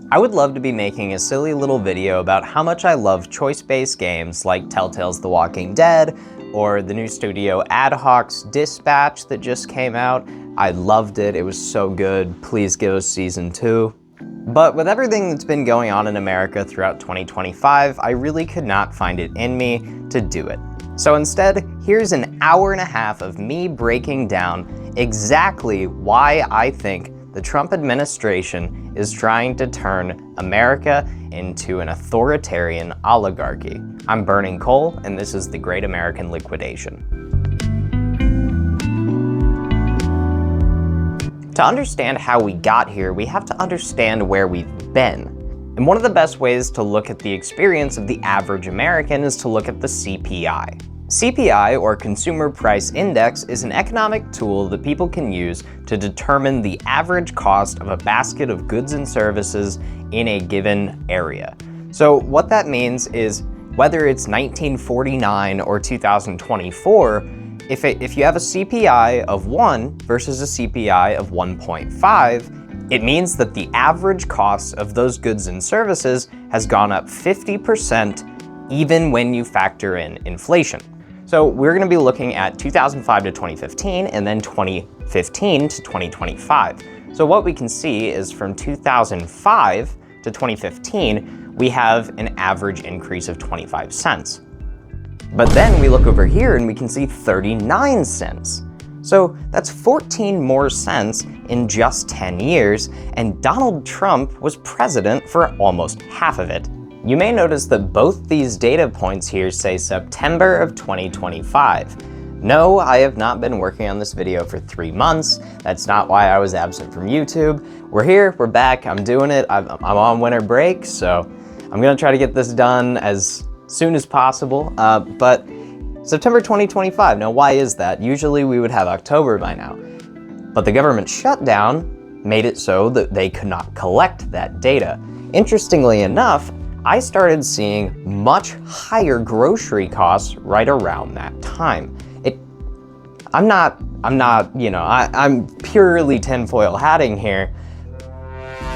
I would love to be making a silly little video about how much I love choice-based games like Telltale's The Walking Dead, or the new studio Ad Hoc's Dispatch that just came out. I loved it, it was so good, please give us season 2. But with everything that's been going on in America throughout 2025, I really could not find it in me to do it. So instead, here's an hour and a half of me breaking down exactly why I think the Trump administration is trying to turn America into an authoritarian oligarchy. I'm Burning Coal, and this is the Great American Liquidation. To understand how we got here, we have to understand where we've been. And one of the best ways to look at the experience of the average American is to look at the CPI. CPI, or Consumer Price Index, is an economic tool that people can use to determine the average cost of a basket of goods and services in a given area. So what that means is whether it's 1949 or 2024, if you have a CPI of 1 versus a CPI of 1.5, it means that the average cost of those goods and services has gone up 50% even when you factor in inflation. So we're going to be looking at 2005 to 2015 and then 2015 to 2025. So what we can see is from 2005 to 2015, we have an average increase of 25 cents. But then we look over here and we can see 39 cents. So that's 14 more cents in just 10 years, and Donald Trump was president for almost half of it. You may notice that both these data points here say September of 2025. No, I have not been working on this video for 3 months. That's not why I was absent from YouTube. We're here, we're back, I'm doing it. I'm on winter break, so I'm gonna try to get this done as soon as possible. But September 2025, now why is that? Usually we would have October by now. But the government shutdown made it so that they could not collect that data. Interestingly enough, I started seeing much higher grocery costs right around that time. I'm purely tinfoil hatting here,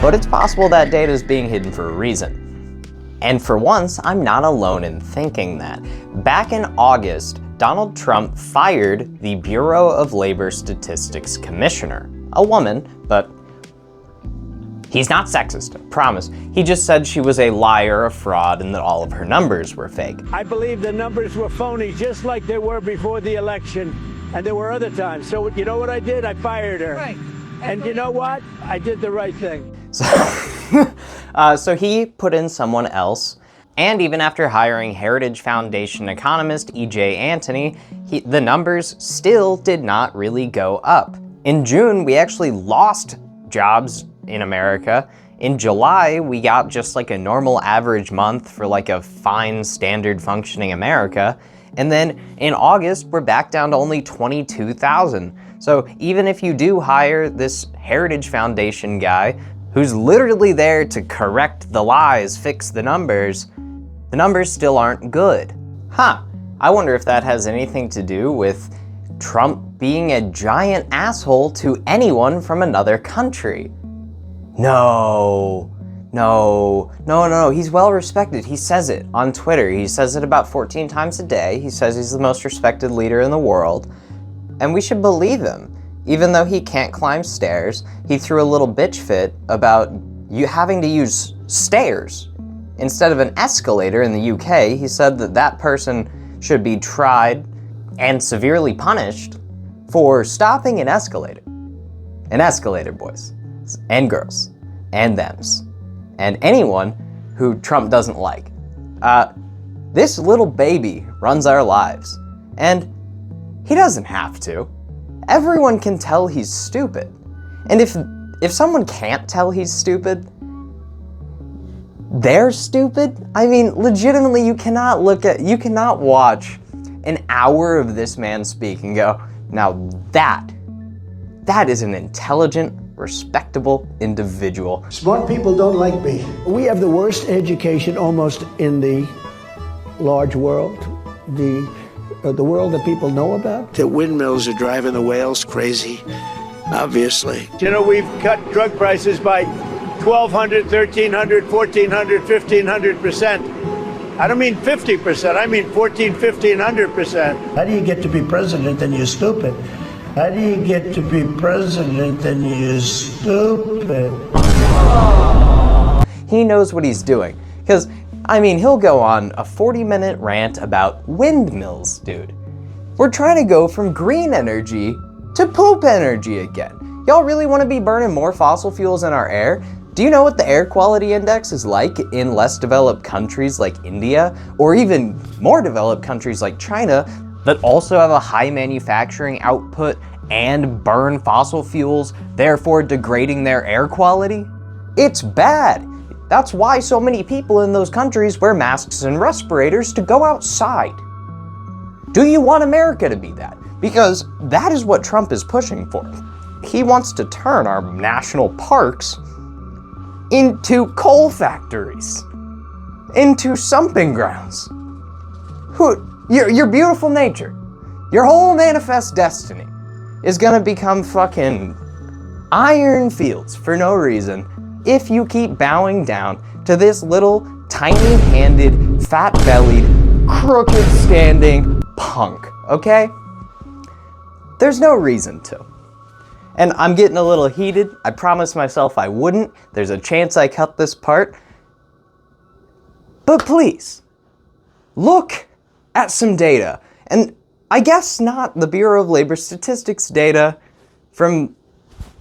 but it's possible that data is being hidden for a reason. And for once, I'm not alone in thinking that. Back in August, Donald Trump fired the Bureau of Labor Statistics Commissioner, a woman, but he's not sexist, I promise. He just said she was a liar, a fraud, and that all of her numbers were fake. I believe the numbers were phony, just like they were before the election, and there were other times. So you know what I did? I fired her. Right. And you know what? I did the right thing. So he put in someone else, and even after hiring Heritage Foundation economist E.J. Antony, the numbers still did not really go up. In June, we actually lost jobs in America. In July, we got just like a normal average month for like a fine, standard functioning America. And then in August, we're back down to only 22,000. So even if you do hire this Heritage Foundation guy, who's literally there to correct the lies, fix the numbers still aren't good. Huh, I wonder if that has anything to do with Trump being a giant asshole to anyone from another country. No, he's well respected. He says it on Twitter. He says it about 14 times a day. He says he's the most respected leader in the world. And we should believe him. Even though he can't climb stairs, he threw a little bitch fit about you having to use stairs instead of an escalator in the UK. He said that that person should be tried and severely punished for stopping an escalator. An escalator, boys and girls and thems and anyone who Trump doesn't like. This little baby runs our lives, and he doesn't have to. Everyone can tell he's stupid. And if someone can't tell he's stupid, they're stupid? I mean, legitimately, you cannot watch an hour of this man speak and go, now that is an intelligent, respectable individual. Smart people don't like me. We have the worst education almost in the large world, the world that people know about. The windmills are driving the whales crazy, obviously. You know, we've cut drug prices by 1,200, 1,300, 1,400, 1,500%. I don't mean 50%, I mean 14, 1,500%. How do you get to be president and you're stupid? How do you get to be president and you're stupid? He knows what he's doing. Because, I mean, he'll go on a 40-minute rant about windmills, dude. We're trying to go from green energy to poop energy again. Y'all really want to be burning more fossil fuels in our air? Do you know what the air quality index is like in less developed countries like India, or even more developed countries like China, that also have a high manufacturing output and burn fossil fuels, therefore degrading their air quality? It's bad. That's why so many people in those countries wear masks and respirators to go outside. Do you want America to be that? Because that is what Trump is pushing for. He wants to turn our national parks into coal factories, into sumping grounds. Your beautiful nature, your whole manifest destiny is gonna become fucking iron fields for no reason if you keep bowing down to this little tiny-handed, fat-bellied, crooked-standing punk, okay? There's no reason to. And I'm getting a little heated. I promised myself I wouldn't. There's a chance I cut this part. But please, look at some data. And I guess not the Bureau of Labor Statistics data from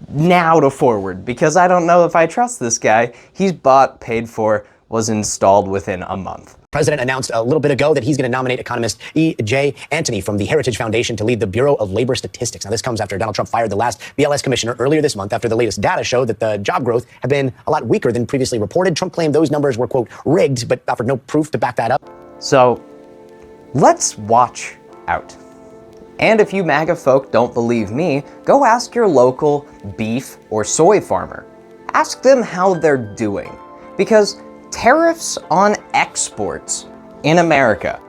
now to forward, because I don't know if I trust this guy. He's bought, paid for, was installed within a month. The president announced a little bit ago that he's going to nominate economist E.J. Antony from the Heritage Foundation to lead the Bureau of Labor Statistics. Now, this comes after Donald Trump fired the last BLS commissioner earlier this month after the latest data showed that the job growth had been a lot weaker than previously reported. Trump claimed those numbers were, quote, rigged, but offered no proof to back that up. So, let's watch out. And if you MAGA folk don't believe me, go ask your local beef or soy farmer. Ask them how they're doing. Because tariffs on exports in America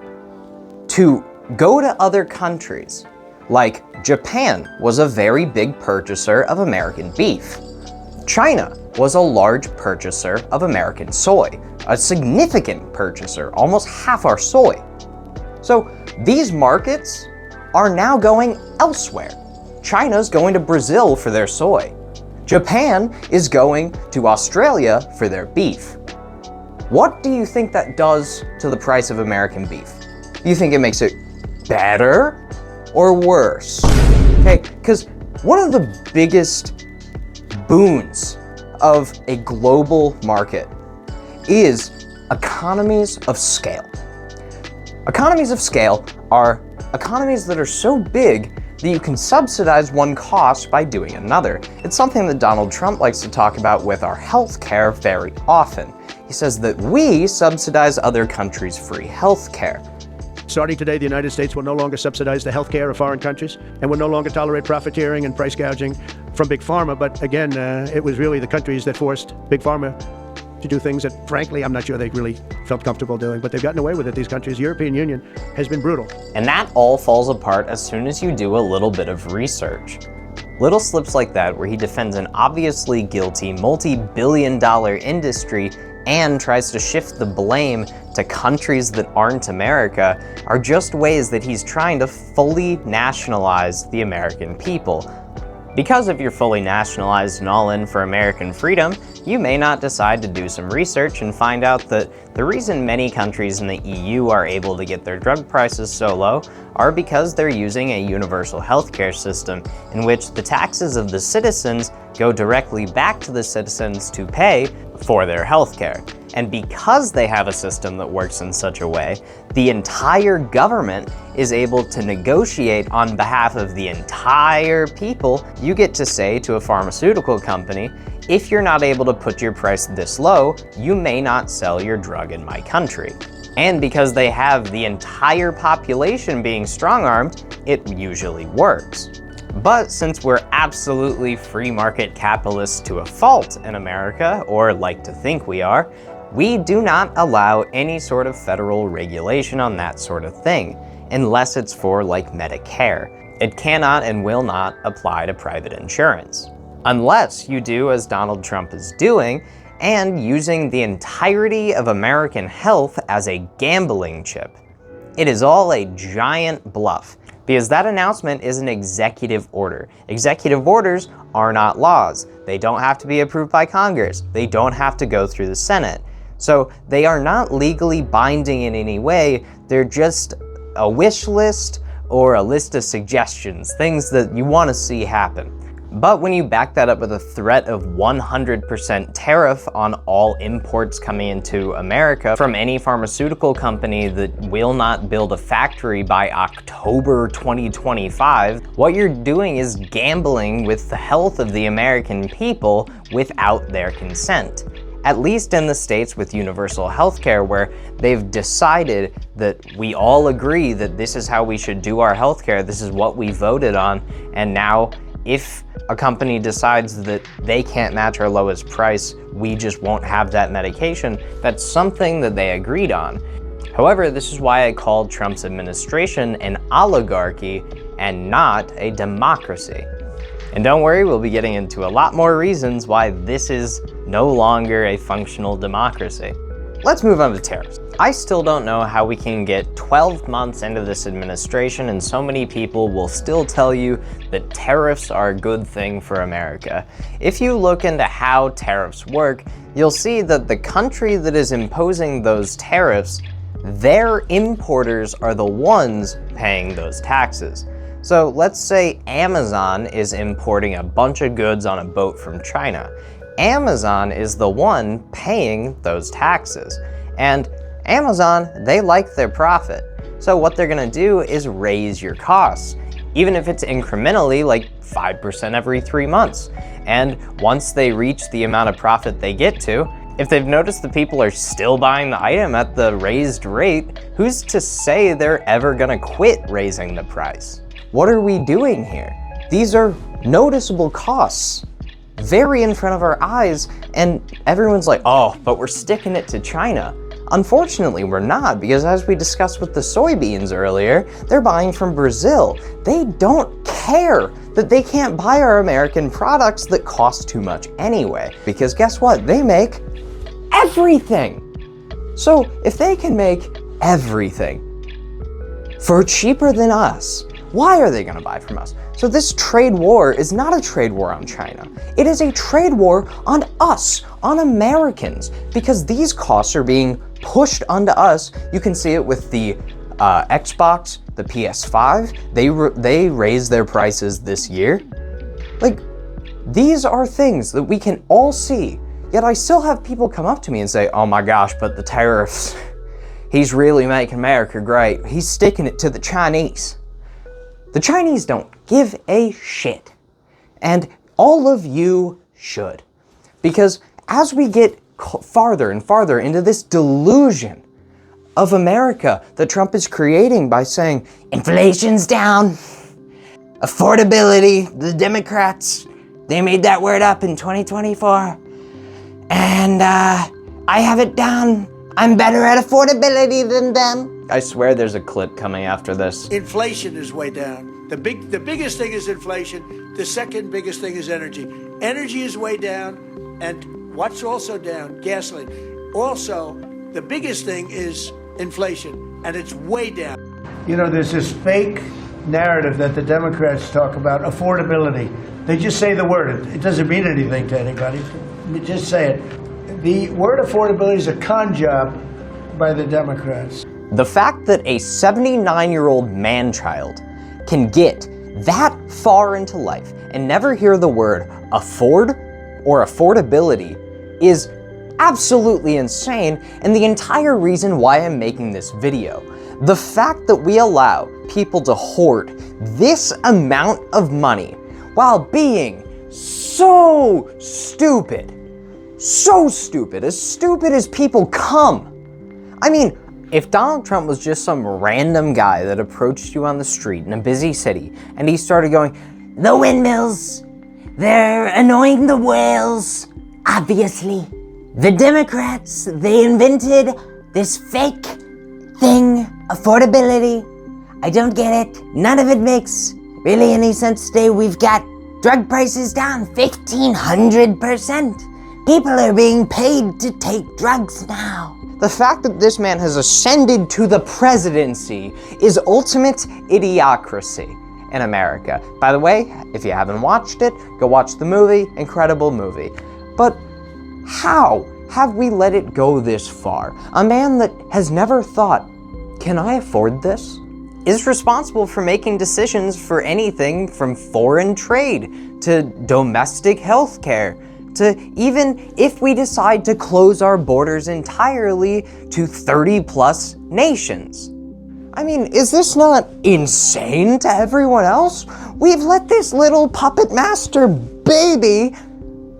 to go to other countries, like Japan was a very big purchaser of American beef. China was a large purchaser of American soy, a significant purchaser, almost half our soy. So these markets are now going elsewhere. China's going to Brazil for their soy. Japan is going to Australia for their beef. What do you think that does to the price of American beef? Do you think it makes it better or worse? Okay, because one of the biggest boons of a global market is economies of scale. Economies of scale are economies that are so big that you can subsidize one cost by doing another. It's something that Donald Trump likes to talk about with our healthcare very often. He says that we subsidize other countries' free healthcare. Starting today, the United States will no longer subsidize the healthcare of foreign countries and will no longer tolerate profiteering and price gouging from Big Pharma. But again, it was really the countries that forced Big Pharma to do things that, frankly, I'm not sure they really felt comfortable doing, but they've gotten away with it, these countries. The European Union has been brutal. And that all falls apart as soon as you do a little bit of research. Little slips like that, where he defends an obviously guilty multi-billion-dollar industry and tries to shift the blame to countries that aren't America, are just ways that he's trying to fully nationalize the American people. Because if you're fully nationalized and all in for American freedom, you may not decide to do some research and find out that the reason many countries in the EU are able to get their drug prices so low are because they're using a universal healthcare system in which the taxes of the citizens go directly back to the citizens to pay for their healthcare. And because they have a system that works in such a way, the entire government is able to negotiate on behalf of the entire people. You get to say to a pharmaceutical company, if you're not able to put your price this low, you may not sell your drug in my country. And because they have the entire population being strong-armed, it usually works. But since we're absolutely free market capitalists to a fault in America, or like to think we are, we do not allow any sort of federal regulation on that sort of thing, unless it's for like Medicare. It cannot and will not apply to private insurance. Unless you do as Donald Trump is doing, and using the entirety of American health as a gambling chip. It is all a giant bluff, because that announcement is an executive order. Executive orders are not laws. They don't have to be approved by Congress. They don't have to go through the Senate. So they are not legally binding in any way. They're just a wish list or a list of suggestions, things that you want to see happen. But when you back that up with a threat of 100% tariff on all imports coming into America from any pharmaceutical company that will not build a factory by October 2025, what you're doing is gambling with the health of the American people without their consent. At least in the states with universal healthcare, where they've decided that we all agree that this is how we should do our healthcare, this is what we voted on, and now if a company decides that they can't match our lowest price, we just won't have that medication. That's something that they agreed on. However, this is why I called Trump's administration an oligarchy and not a democracy. And don't worry, we'll be getting into a lot more reasons why this is no longer a functional democracy. Let's move on to tariffs. I still don't know how we can get 12 months into this administration and so many people will still tell you that tariffs are a good thing for America. If you look into how tariffs work, you'll see that the country that is imposing those tariffs, their importers are the ones paying those taxes. So let's say Amazon is importing a bunch of goods on a boat from China. Amazon is the one paying those taxes. And Amazon, they like their profit. So what they're gonna do is raise your costs, even if it's incrementally, like 5% every 3 months. And once they reach the amount of profit they get to, if they've noticed that people are still buying the item at the raised rate, who's to say they're ever gonna quit raising the price? What are we doing here? These are noticeable costs, very in front of our eyes, and everyone's like, oh, but we're sticking it to China. Unfortunately, we're not, because as we discussed with the soybeans earlier, they're buying from Brazil. They don't care that they can't buy our American products that cost too much anyway, because guess what? They make everything. So if they can make everything for cheaper than us, why are they gonna buy from us? So this trade war is not a trade war on China. It is a trade war on us, on Americans, because these costs are being pushed onto us. You can see it with the Xbox, the PS5. They raised their prices this year. Like, these are things that we can all see. Yet I still have people come up to me and say, oh my gosh, but the tariffs, he's really making America great. He's sticking it to the Chinese. The Chinese don't give a shit. And all of you should. Because as we get farther and farther into this delusion of America that Trump is creating by saying, inflation's down, affordability, the Democrats, they made that word up in 2024, and I have it down. I'm better at affordability than them. I swear there's a clip coming after this. Inflation is way down. The biggest thing is inflation. The second biggest thing is energy. Energy is way down, and what's also down? Gasoline. Also, the biggest thing is inflation, and it's way down. You know, there's this fake narrative that the Democrats talk about, affordability. They just say the word. It doesn't mean anything to anybody. They just say it. The word affordability is a con job by the Democrats. The fact that a 79-year-old man-child can get that far into life and never hear the word afford or affordability is absolutely insane, and the entire reason why I'm making this video. The fact that we allow people to hoard this amount of money while being so stupid as people come. I mean, if Donald Trump was just some random guy that approached you on the street in a busy city and he started going, the windmills, they're annoying the whales, obviously. The Democrats, they invented this fake thing, affordability. I don't get it. None of it makes really any sense today. We've got drug prices down 1,500%. People are being paid to take drugs now. The fact that this man has ascended to the presidency is ultimate idiocracy in America. By the way, if you haven't watched it, go watch the movie. Incredible movie. But how have we let it go this far? A man that has never thought, can I afford this? Is responsible for making decisions for anything from foreign trade to domestic health care to even if we decide to close our borders entirely to 30 plus nations. I mean, is this not insane to everyone else? We've let this little puppet master baby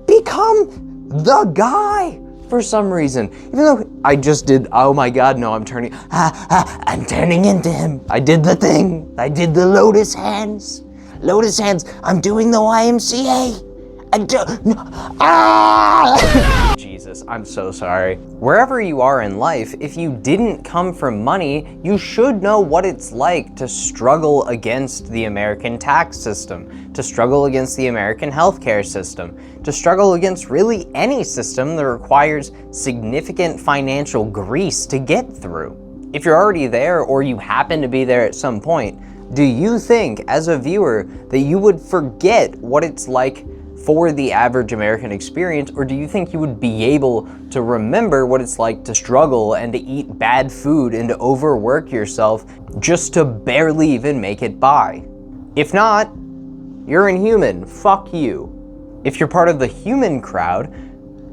become the guy for some reason. Even though I just did, oh my God, no, I'm turning into him. I did the thing. I did the lotus hands. Lotus hands, I'm doing the YMCA. Jesus, I'm so sorry. Wherever you are in life, if you didn't come from money, you should know what it's like to struggle against the American tax system, to struggle against the American healthcare system, to struggle against really any system that requires significant financial grease to get through. If you're already there or you happen to be there at some point, do you think as a viewer that you would forget what it's like for the average American experience, or do you think you would be able to remember what it's like to struggle and to eat bad food and to overwork yourself just to barely even make it by? If not, you're inhuman. Fuck you. If you're part of the human crowd,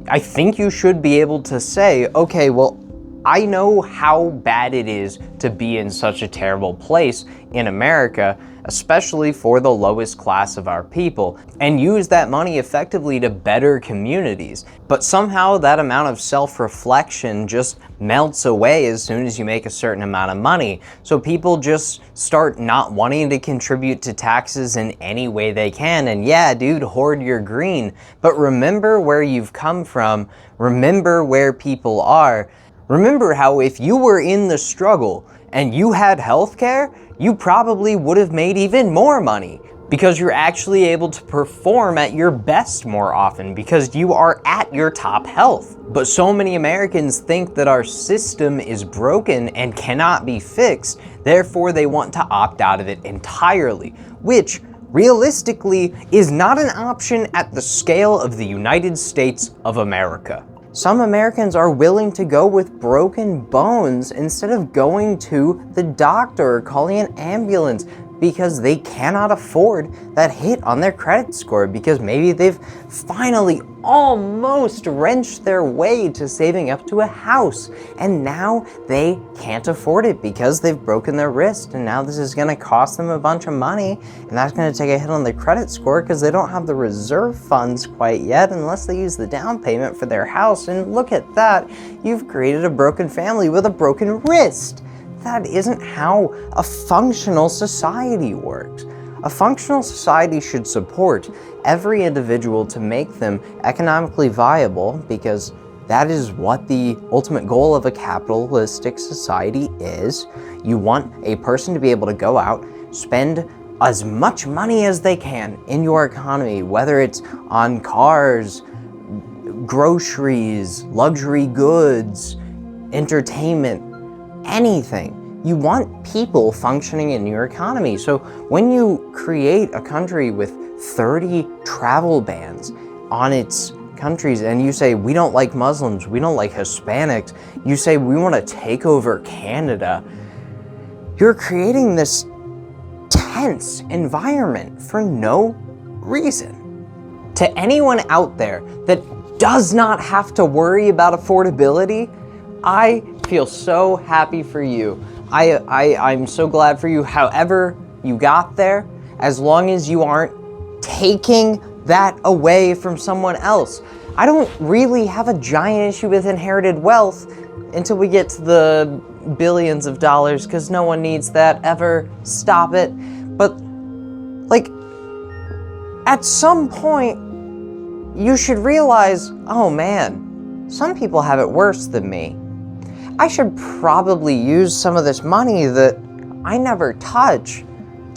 I think you should be able to say, okay, well, I know how bad it is to be in such a terrible place in America, especially for the lowest class of our people, and use that money effectively to better communities. But somehow that amount of self-reflection just melts away as soon as you make a certain amount of money. So people just start not wanting to contribute to taxes in any way they can. And yeah, dude, hoard your green. But remember where you've come from. Remember where people are. Remember how if you were in the struggle and you had healthcare, you probably would have made even more money because you're actually able to perform at your best more often because you are at your top health. But so many Americans think that our system is broken and cannot be fixed, therefore they want to opt out of it entirely, which realistically is not an option at the scale of the United States of America. Some Americans are willing to go with broken bones instead of going to the doctor or calling an ambulance because they cannot afford that hit on their credit score because maybe they've finally almost wrenched their way to saving up to a house and now they can't afford it because they've broken their wrist, and now this is going to cost them a bunch of money, and that's going to take a hit on their credit score because they don't have the reserve funds quite yet unless they use the down payment for their house. And look at that, you've created a broken family with a broken wrist. That isn't how a functional society works. A functional society should support every individual to make them economically viable because that is what the ultimate goal of a capitalistic society is. You want a person to be able to go out, spend as much money as they can in your economy, whether it's on cars, groceries, luxury goods, entertainment, anything. You want people functioning in your economy. So when you create a country with 30 travel bans on its countries and you say, we don't like Muslims, we don't like Hispanics, you say, we want to take over Canada, you're creating this tense environment for no reason. To anyone out there that does not have to worry about affordability, I feel so happy for you. I'm so glad for you, however you got there, as long as you aren't taking that away from someone else. I don't really have a giant issue with inherited wealth until we get to the billions of dollars, because no one needs that ever. Stop it. But, like, at some point, you should realize, oh man, some people have it worse than me. I should probably use some of this money that I never touch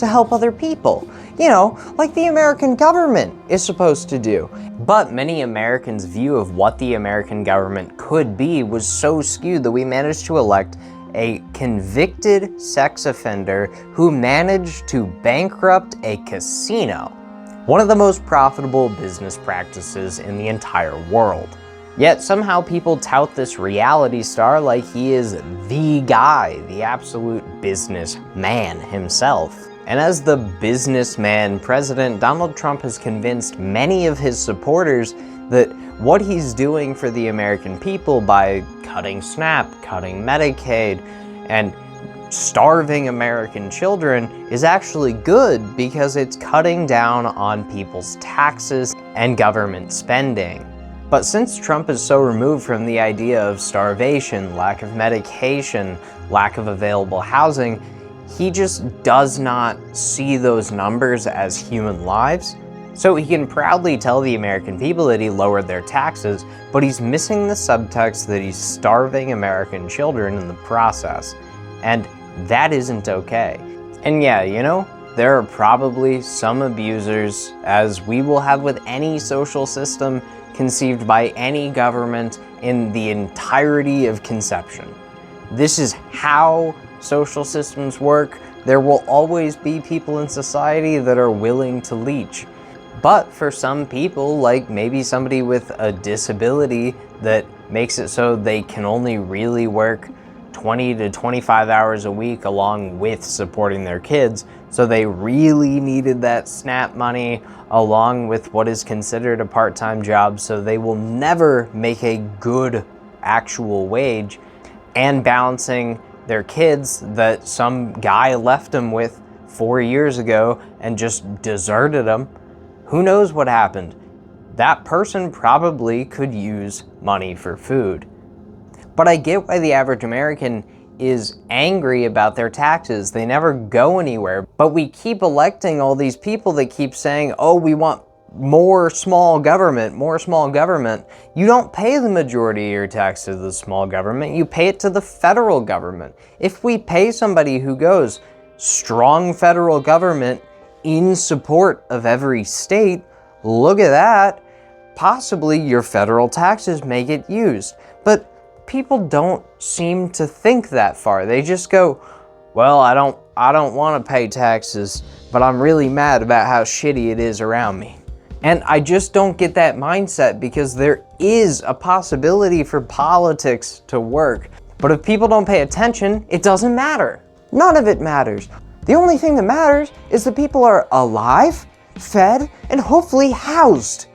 to help other people. You know, like the American government is supposed to do. But many Americans' view of what the American government could be was so skewed that we managed to elect a convicted sex offender who managed to bankrupt a casino, one of the most profitable business practices in the entire world. Yet somehow people tout this reality star like he is the guy, the absolute businessman himself. And as the businessman president, Donald Trump has convinced many of his supporters that what he's doing for the American people by cutting SNAP, cutting Medicaid, and starving American children is actually good because it's cutting down on people's taxes and government spending. But since Trump is so removed from the idea of starvation, lack of medication, lack of available housing, he just does not see those numbers as human lives. So he can proudly tell the American people that he lowered their taxes, but he's missing the subtext that he's starving American children in the process. And that isn't okay. And yeah, you know, there are probably some abusers, as we will have with any social system conceived by any government in the entirety of conception. This is how social systems work. There will always be people in society that are willing to leech. But for some people, like maybe somebody with a disability that makes it so they can only really work 20 to 25 hours a week along with supporting their kids, so they really needed that SNAP money along with what is considered a part-time job, so they will never make a good actual wage, and balancing their kids that some guy left them with 4 years ago and just deserted them. Who knows what happened? That person probably could use money for food. But I get why the average American is angry about their taxes. They never go anywhere. But we keep electing all these people that keep saying, oh, we want more small government, more small government. You don't pay the majority of your tax to the small government. You pay it to the federal government. If we pay somebody who goes, strong federal government in support of every state, look at that. Possibly your federal taxes may get used. But people don't seem to think that far. They just go, well, I don't want to pay taxes, but I'm really mad about how shitty it is around me. And I just don't get that mindset, because there is a possibility for politics to work. But if people don't pay attention, it doesn't matter. None of it matters. The only thing that matters is that people are alive, fed, and hopefully housed.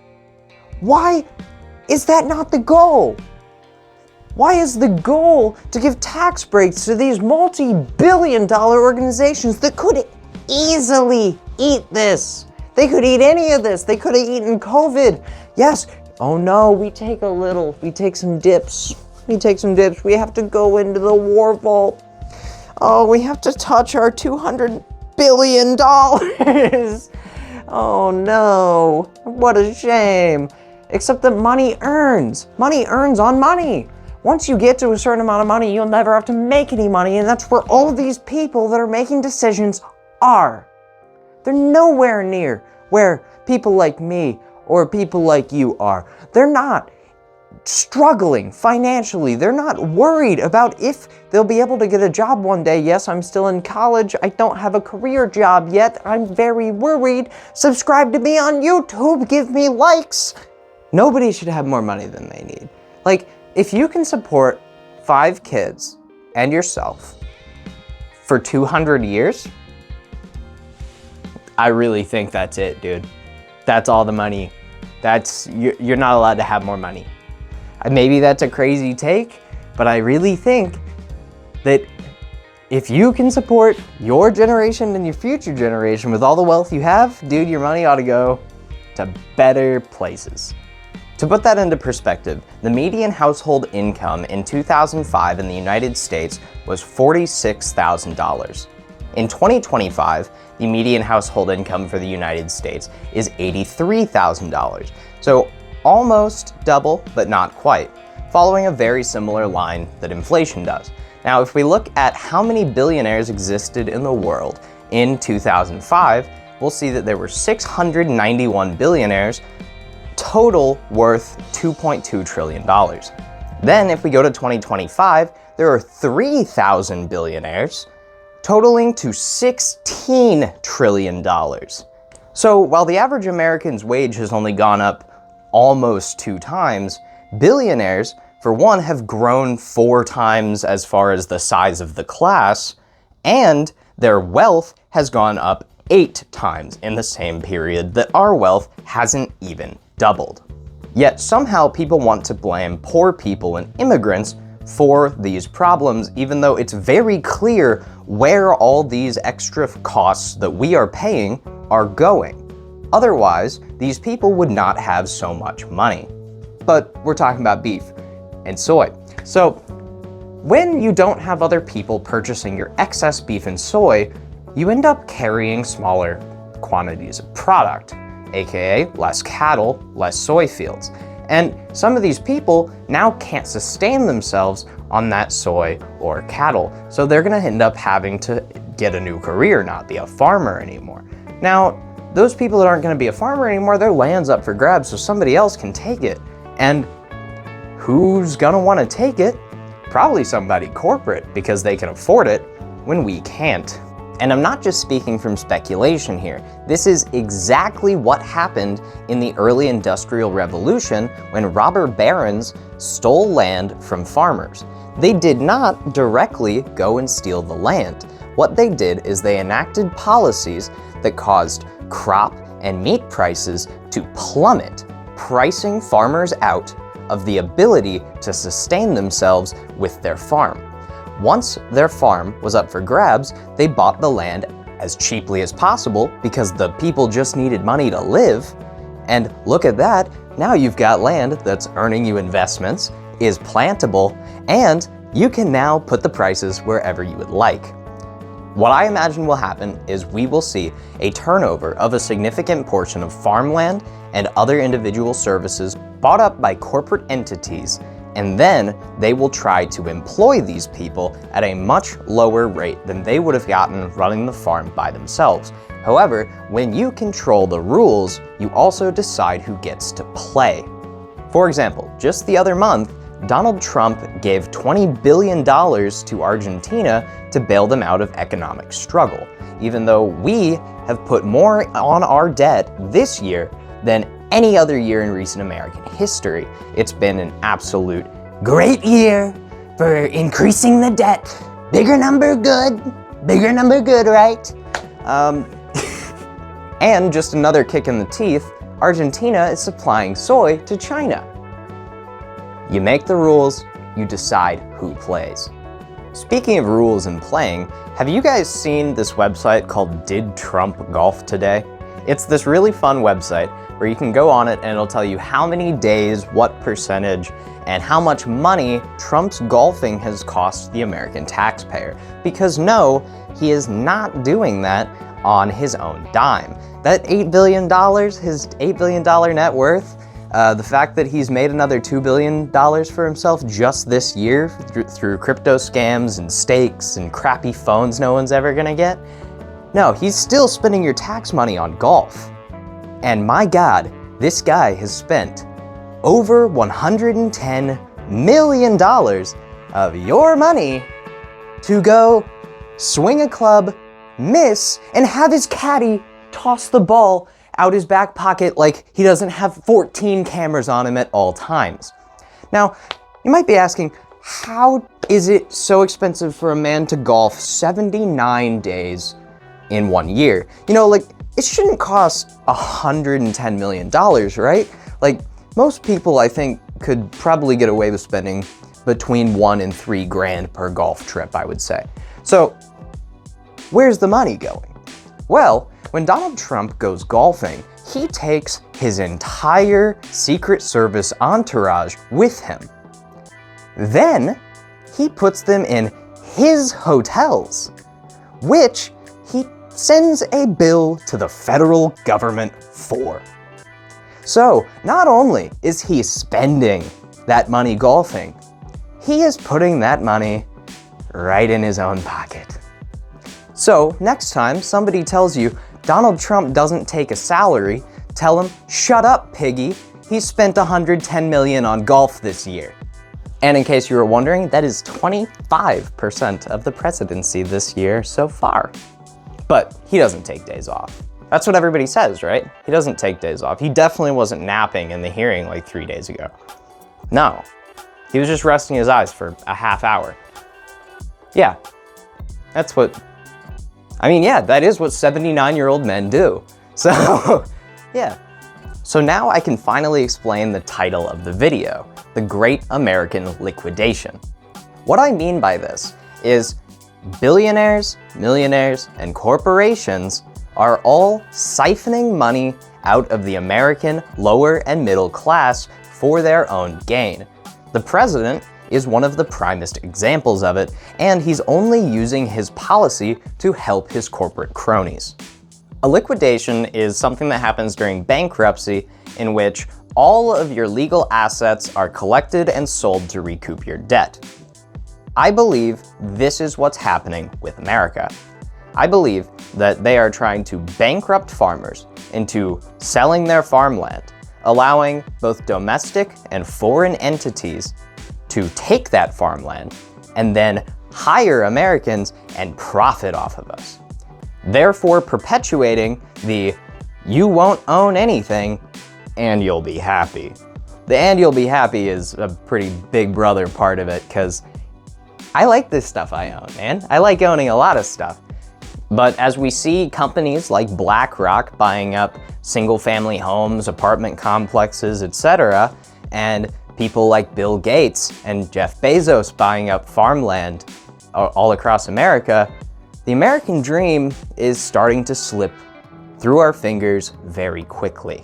Why is that not the goal? Why is the goal to give tax breaks to these multi-billion-dollar organizations that could easily eat this? They could eat any of this. They could have eaten COVID. Yes. Oh no, we take some dips. We have to go into the war vault. Oh, we have to touch our $200 billion. Oh no, what a shame. Except that money earns on money. Once you get to a certain amount of money, you'll never have to make any money, and that's where all these people that are making decisions are. They're nowhere near where people like me or people like you are. They're not struggling financially. They're not worried about if they'll be able to get a job one day. Yes, I'm still in college. I don't have a career job yet. I'm very worried. Subscribe to me on YouTube. Give me likes. Nobody should have more money than they need. Like, if you can support 5 kids and yourself for 200 years, I really think that's it, dude. That's all the money. You're not allowed to have more money. Maybe that's a crazy take, but I really think that if you can support your generation and your future generation with all the wealth you have, dude, your money ought to go to better places. To put that into perspective, the median household income in 2005 in the United States was $46,000. In 2025, the median household income for the United States is $83,000. So almost double, but not quite, following a very similar line that inflation does. Now, if we look at how many billionaires existed in the world in 2005, we'll see that there were 691 billionaires, total worth $2.2 trillion. Then if we go to 2025, there are 3,000 billionaires, totaling to $16 trillion. So while the average American's wage has only gone up almost 2 times, billionaires, for one, have grown 4 times as far as the size of the class, and their wealth has gone up 8 times in the same period that our wealth hasn't even doubled. Yet somehow people want to blame poor people and immigrants for these problems, even though it's very clear where all these extra costs that we are paying are going. Otherwise, these people would not have so much money. But we're talking about beef and soy. So when you don't have other people purchasing your excess beef and soy, you end up carrying smaller quantities of product, aka less cattle, less soy fields. And some of these people now can't sustain themselves on that soy or cattle, so they're gonna end up having to get a new career, not be a farmer anymore. Now, those people that aren't gonna be a farmer anymore, their land's up for grabs, so somebody else can take it. And who's gonna wanna take it? Probably somebody corporate, because they can afford it when we can't. And I'm not just speaking from speculation here. This is exactly what happened in the early Industrial Revolution when robber barons stole land from farmers. They did not directly go and steal the land. What they did is they enacted policies that caused crop and meat prices to plummet, pricing farmers out of the ability to sustain themselves with their farm. Once their farm was up for grabs, they bought the land as cheaply as possible because the people just needed money to live. And look at that, now you've got land that's earning you investments, is plantable, and you can now put the prices wherever you would like. What I imagine will happen is we will see a turnover of a significant portion of farmland and other individual services bought up by corporate entities, and then they will try to employ these people at a much lower rate than they would have gotten running the farm by themselves. However, when you control the rules, you also decide who gets to play. For example, just the other month, Donald Trump gave $20 billion to Argentina to bail them out of economic struggle, even though we have put more on our debt this year than any other year in recent American history. It's been an absolute great year for increasing the debt. Bigger number good, right? And just another kick in the teeth, Argentina is supplying soy to China. You make the rules, you decide who plays. Speaking of rules and playing, have you guys seen this website called Did Trump Golf Today? It's this really fun website where you can go on it and it'll tell you how many days, what percentage, and how much money Trump's golfing has cost the American taxpayer. Because no, he is not doing that on his own dime. That $8 billion, his $8 billion net worth, the fact that he's made another $2 billion for himself just this year through crypto scams and stakes and crappy phones no one's ever gonna get. No, he's still spending your tax money on golf. And my God, this guy has spent over $110 million of your money to go swing a club, miss, and have his caddy toss the ball out his back pocket like he doesn't have 14 cameras on him at all times. Now, you might be asking, how is it so expensive for a man to golf 79 days in 1 year? You know, like, it shouldn't cost $110 million, right? Like, most people, I think, could probably get away with spending between $1 and $3 grand per golf trip, I would say. So, where's the money going? Well, when Donald Trump goes golfing, he takes his entire Secret Service entourage with him. Then, he puts them in his hotels, which he sends a bill to the federal government for. So, not only is he spending that money golfing, he is putting that money right in his own pocket. So next time somebody tells you Donald Trump doesn't take a salary, tell him, shut up, piggy. He spent $110 million on golf this year. And in case you were wondering, that is 25% of the presidency this year so far. But he doesn't take days off. That's what everybody says, right? He doesn't take days off. He definitely wasn't napping in the hearing like 3 days ago. No, he was just resting his eyes for a half hour. Yeah, that's what, I mean, yeah, that is what 79-year-old men do. So, yeah. So now I can finally explain the title of the video, The Great American Liquidation. What I mean by this is billionaires, millionaires, and corporations are all siphoning money out of the American lower and middle class for their own gain. The president is one of the primest examples of it, and he's only using his policy to help his corporate cronies. A liquidation is something that happens during bankruptcy in which all of your legal assets are collected and sold to recoup your debt. I believe this is what's happening with America. I believe that they are trying to bankrupt farmers into selling their farmland, allowing both domestic and foreign entities to take that farmland and then hire Americans and profit off of us, therefore perpetuating the you won't own anything and you'll be happy. The and you'll be happy is a pretty big brother part of it, because I like this stuff I own, man. I like owning a lot of stuff. But as we see companies like BlackRock buying up single-family homes, apartment complexes, etc., and people like Bill Gates and Jeff Bezos buying up farmland all across America, the American dream is starting to slip through our fingers very quickly.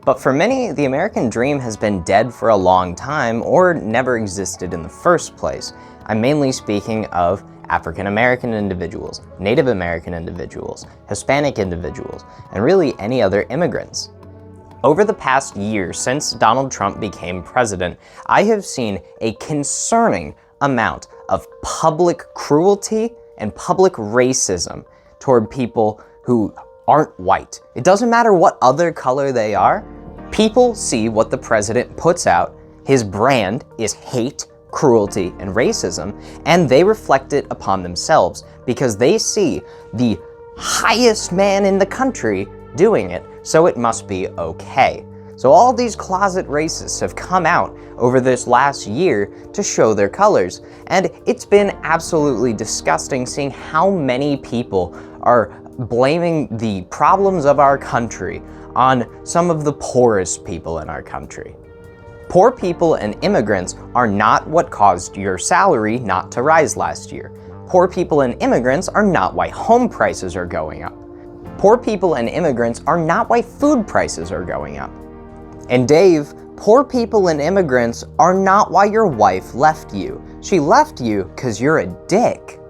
But for many, the American dream has been dead for a long time or never existed in the first place. I'm mainly speaking of African American individuals, Native American individuals, Hispanic individuals, and really any other immigrants. Over the past year since Donald Trump became president, I have seen a concerning amount of public cruelty and public racism toward people who aren't white. It doesn't matter what other color they are. People see what the president puts out. His brand is hate, cruelty, and racism, and they reflect it upon themselves because they see the highest man in the country doing it, so it must be okay. So all these closet racists have come out over this last year to show their colors, and it's been absolutely disgusting seeing how many people are blaming the problems of our country on some of the poorest people in our country. Poor people and immigrants are not what caused your salary not to rise last year. Poor people and immigrants are not why home prices are going up. Poor people and immigrants are not why food prices are going up. And Dave, poor people and immigrants are not why your wife left you. She left you because you're a dick.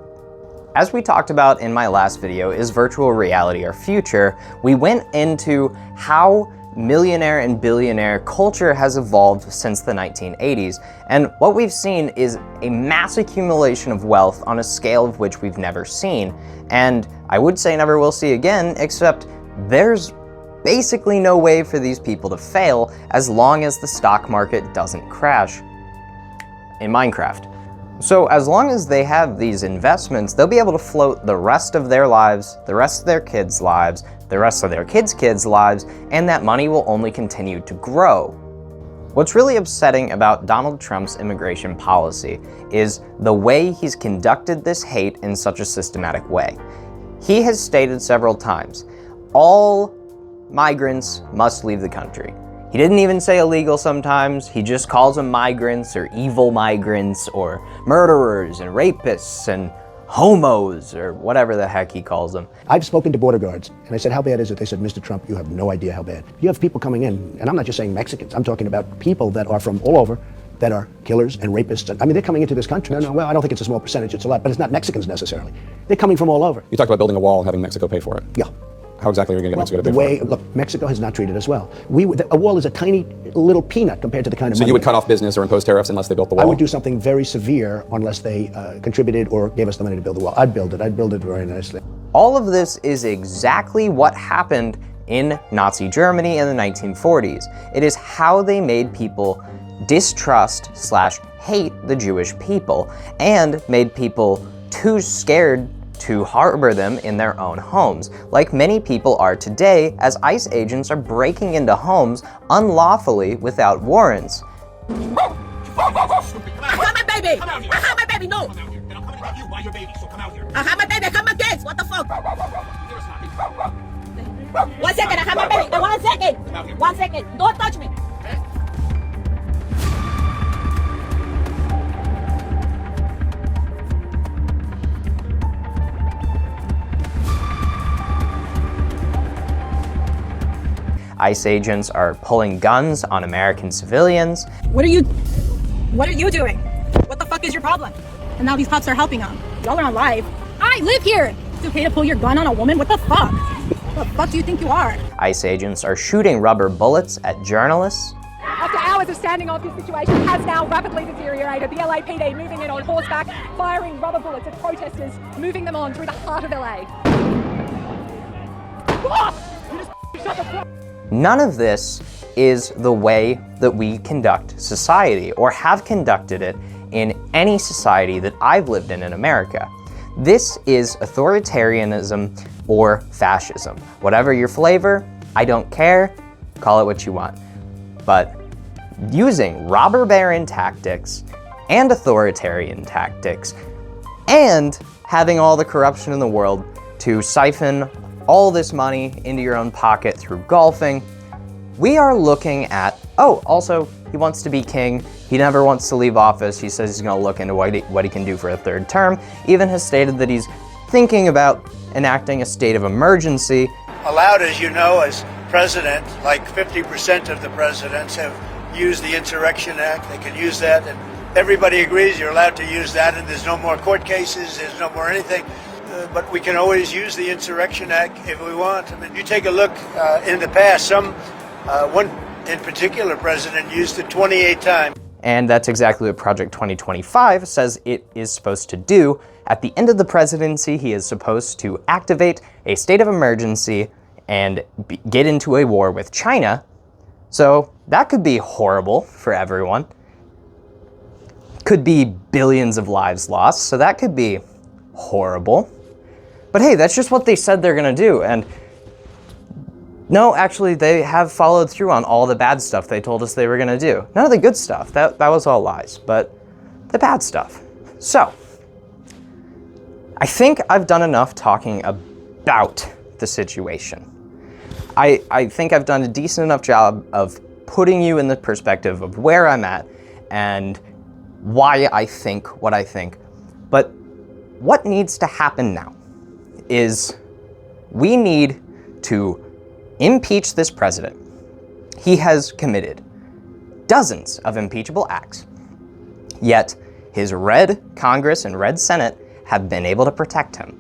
As we talked about in my last video, Is Virtual Reality Our Future? We went into how millionaire and billionaire culture has evolved since the 1980s, and what we've seen is a mass accumulation of wealth on a scale of which we've never seen, and I would say never will see again, except there's basically no way for these people to fail as long as the stock market doesn't crash in Minecraft. So as long as they have these investments, they'll be able to float the rest of their lives, the rest of their kids' lives, the rest of their kids' lives, and that money will only continue to grow. What's really upsetting about Donald Trump's immigration policy is the way he's conducted this hate in such a systematic way. He has stated several times, all migrants must leave the country. He didn't even say illegal sometimes, he just calls them migrants or evil migrants or murderers and rapists and homos or whatever the heck he calls them. I've spoken to border guards and I said, how bad is it? They said, Mr. Trump, you have no idea how bad. You have people coming in, and I'm not just saying Mexicans, I'm talking about people that are from all over that are killers and rapists. I mean, they're coming into this country. No, well, I don't think it's a small percentage, it's a lot, but it's not Mexicans necessarily. They're coming from all over. You talked about building a wall and having Mexico pay for it. Yeah. How exactly are we going to get Mexico to pay the for it? way, look, Mexico has not treated us well. A wall is a tiny little peanut compared to the kind of So money. you would cut off business or impose tariffs unless they built the wall? I would do something very severe unless they contributed or gave us the money to build the wall. I'd build it very nicely. All of this is exactly what happened in Nazi Germany in the 1940s. It is how they made people distrust/hate the Jewish people and made people too scared to harbor them in their own homes, like many people are today as ICE agents are breaking into homes unlawfully without warrants. I have my baby! I have my baby, no! Then I'm coming to get you while your baby, so come out here. I have my baby, I have my kids! What the fuck? 1 second, I have my baby! 1 second! 1 second! Don't touch me! ICE agents are pulling guns on American civilians. What are you doing? What the fuck is your problem? And now these cops are helping them. Y'all are on live. I live here. It's okay to pull your gun on a woman? What the fuck? What the fuck do you think you are? ICE agents are shooting rubber bullets at journalists. After hours of standing off, this situation has now rapidly deteriorated. The LAPD moving in on horseback, firing rubber bullets at protesters, moving them on through the heart of LA. None of this is the way that we conduct society or have conducted it in any society that I've lived in America. This is authoritarianism or fascism. Whatever your flavor, I don't care, call it what you want. But using robber baron tactics and authoritarian tactics and having all the corruption in the world to siphon all this money into your own pocket through golfing, we are looking at, oh, also, he wants to be king. He never wants to leave office. He says he's gonna look into what he can do for a third term. Even has stated that he's thinking about enacting a state of emergency. Allowed, as you know, as president, like 50% of the presidents have used the Insurrection Act. They can use that, and everybody agrees you're allowed to use that, and there's no more court cases, there's no more anything. But we can always use the Insurrection Act if we want. I mean, you take a look in the past, one in particular president used it 28 times. And that's exactly what Project 2025 says it is supposed to do. At the end of the presidency, he is supposed to activate a state of emergency and get into a war with China. So that could be horrible for everyone. Could be billions of lives lost, so that could be horrible. But hey, that's just what they said they're gonna do, and no, actually, they have followed through on all the bad stuff they told us they were gonna do. None of the good stuff, that was all lies, but the bad stuff. So, I think I've done enough talking about the situation. I think I've done a decent enough job of putting you in the perspective of where I'm at and why I think what I think. But what needs to happen now is we need to impeach this president. He has committed dozens of impeachable acts, yet his red Congress and red Senate have been able to protect him.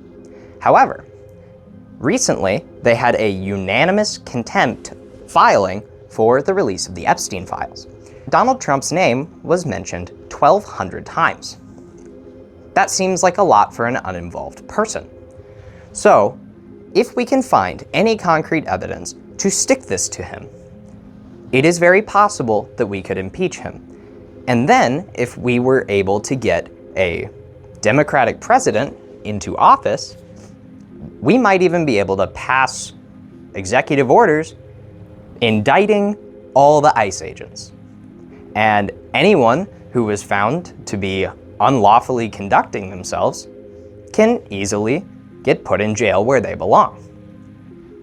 However, recently they had a unanimous contempt filing for the release of the Epstein files. Donald Trump's name was mentioned 1,200 times. That seems like a lot for an uninvolved person. So, if we can find any concrete evidence to stick this to him, it is very possible that we could impeach him. And then, if we were able to get a Democratic president into office, we might even be able to pass executive orders indicting all the ICE agents. And anyone who was found to be unlawfully conducting themselves can easily get put in jail where they belong.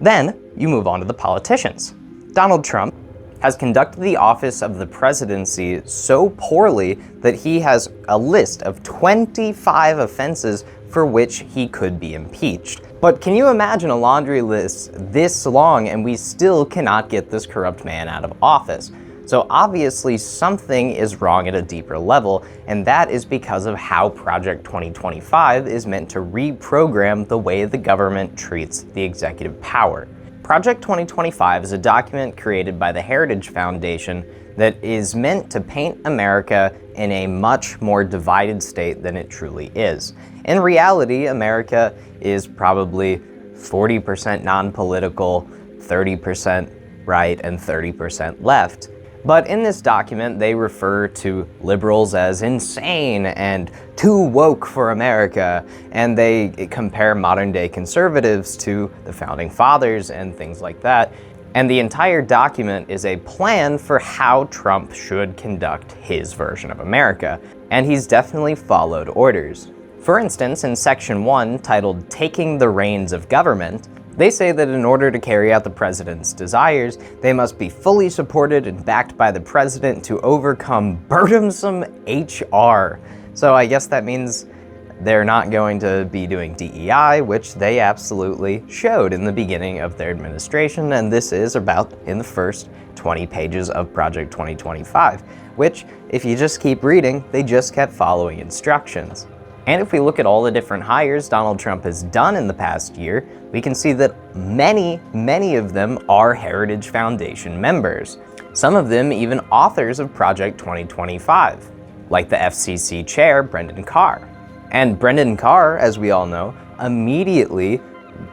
Then you move on to the politicians. Donald Trump has conducted the office of the presidency so poorly that he has a list of 25 offenses for which he could be impeached. But can you imagine a laundry list this long and we still cannot get this corrupt man out of office? So obviously something is wrong at a deeper level, and that is because of how Project 2025 is meant to reprogram the way the government treats the executive power. Project 2025 is a document created by the Heritage Foundation that is meant to paint America in a much more divided state than it truly is. In reality, America is probably 40% non-political, 30% right, and 30% left. But in this document, they refer to liberals as insane and too woke for America, and they compare modern-day conservatives to the Founding Fathers and things like that. And the entire document is a plan for how Trump should conduct his version of America, and he's definitely followed orders. For instance, in Section 1, titled Taking the Reins of Government, they say that in order to carry out the president's desires, they must be fully supported and backed by the president to overcome burdensome HR. So I guess that means they're not going to be doing DEI, which they absolutely showed in the beginning of their administration, and this is about in the first 20 pages of Project 2025, which, if you just keep reading, they just kept following instructions. And if we look at all the different hires Donald Trump has done in the past year, we can see that many of them are Heritage Foundation members. Some of them even authors of Project 2025, like the FCC chair, Brendan Carr. And Brendan Carr, as we all know, immediately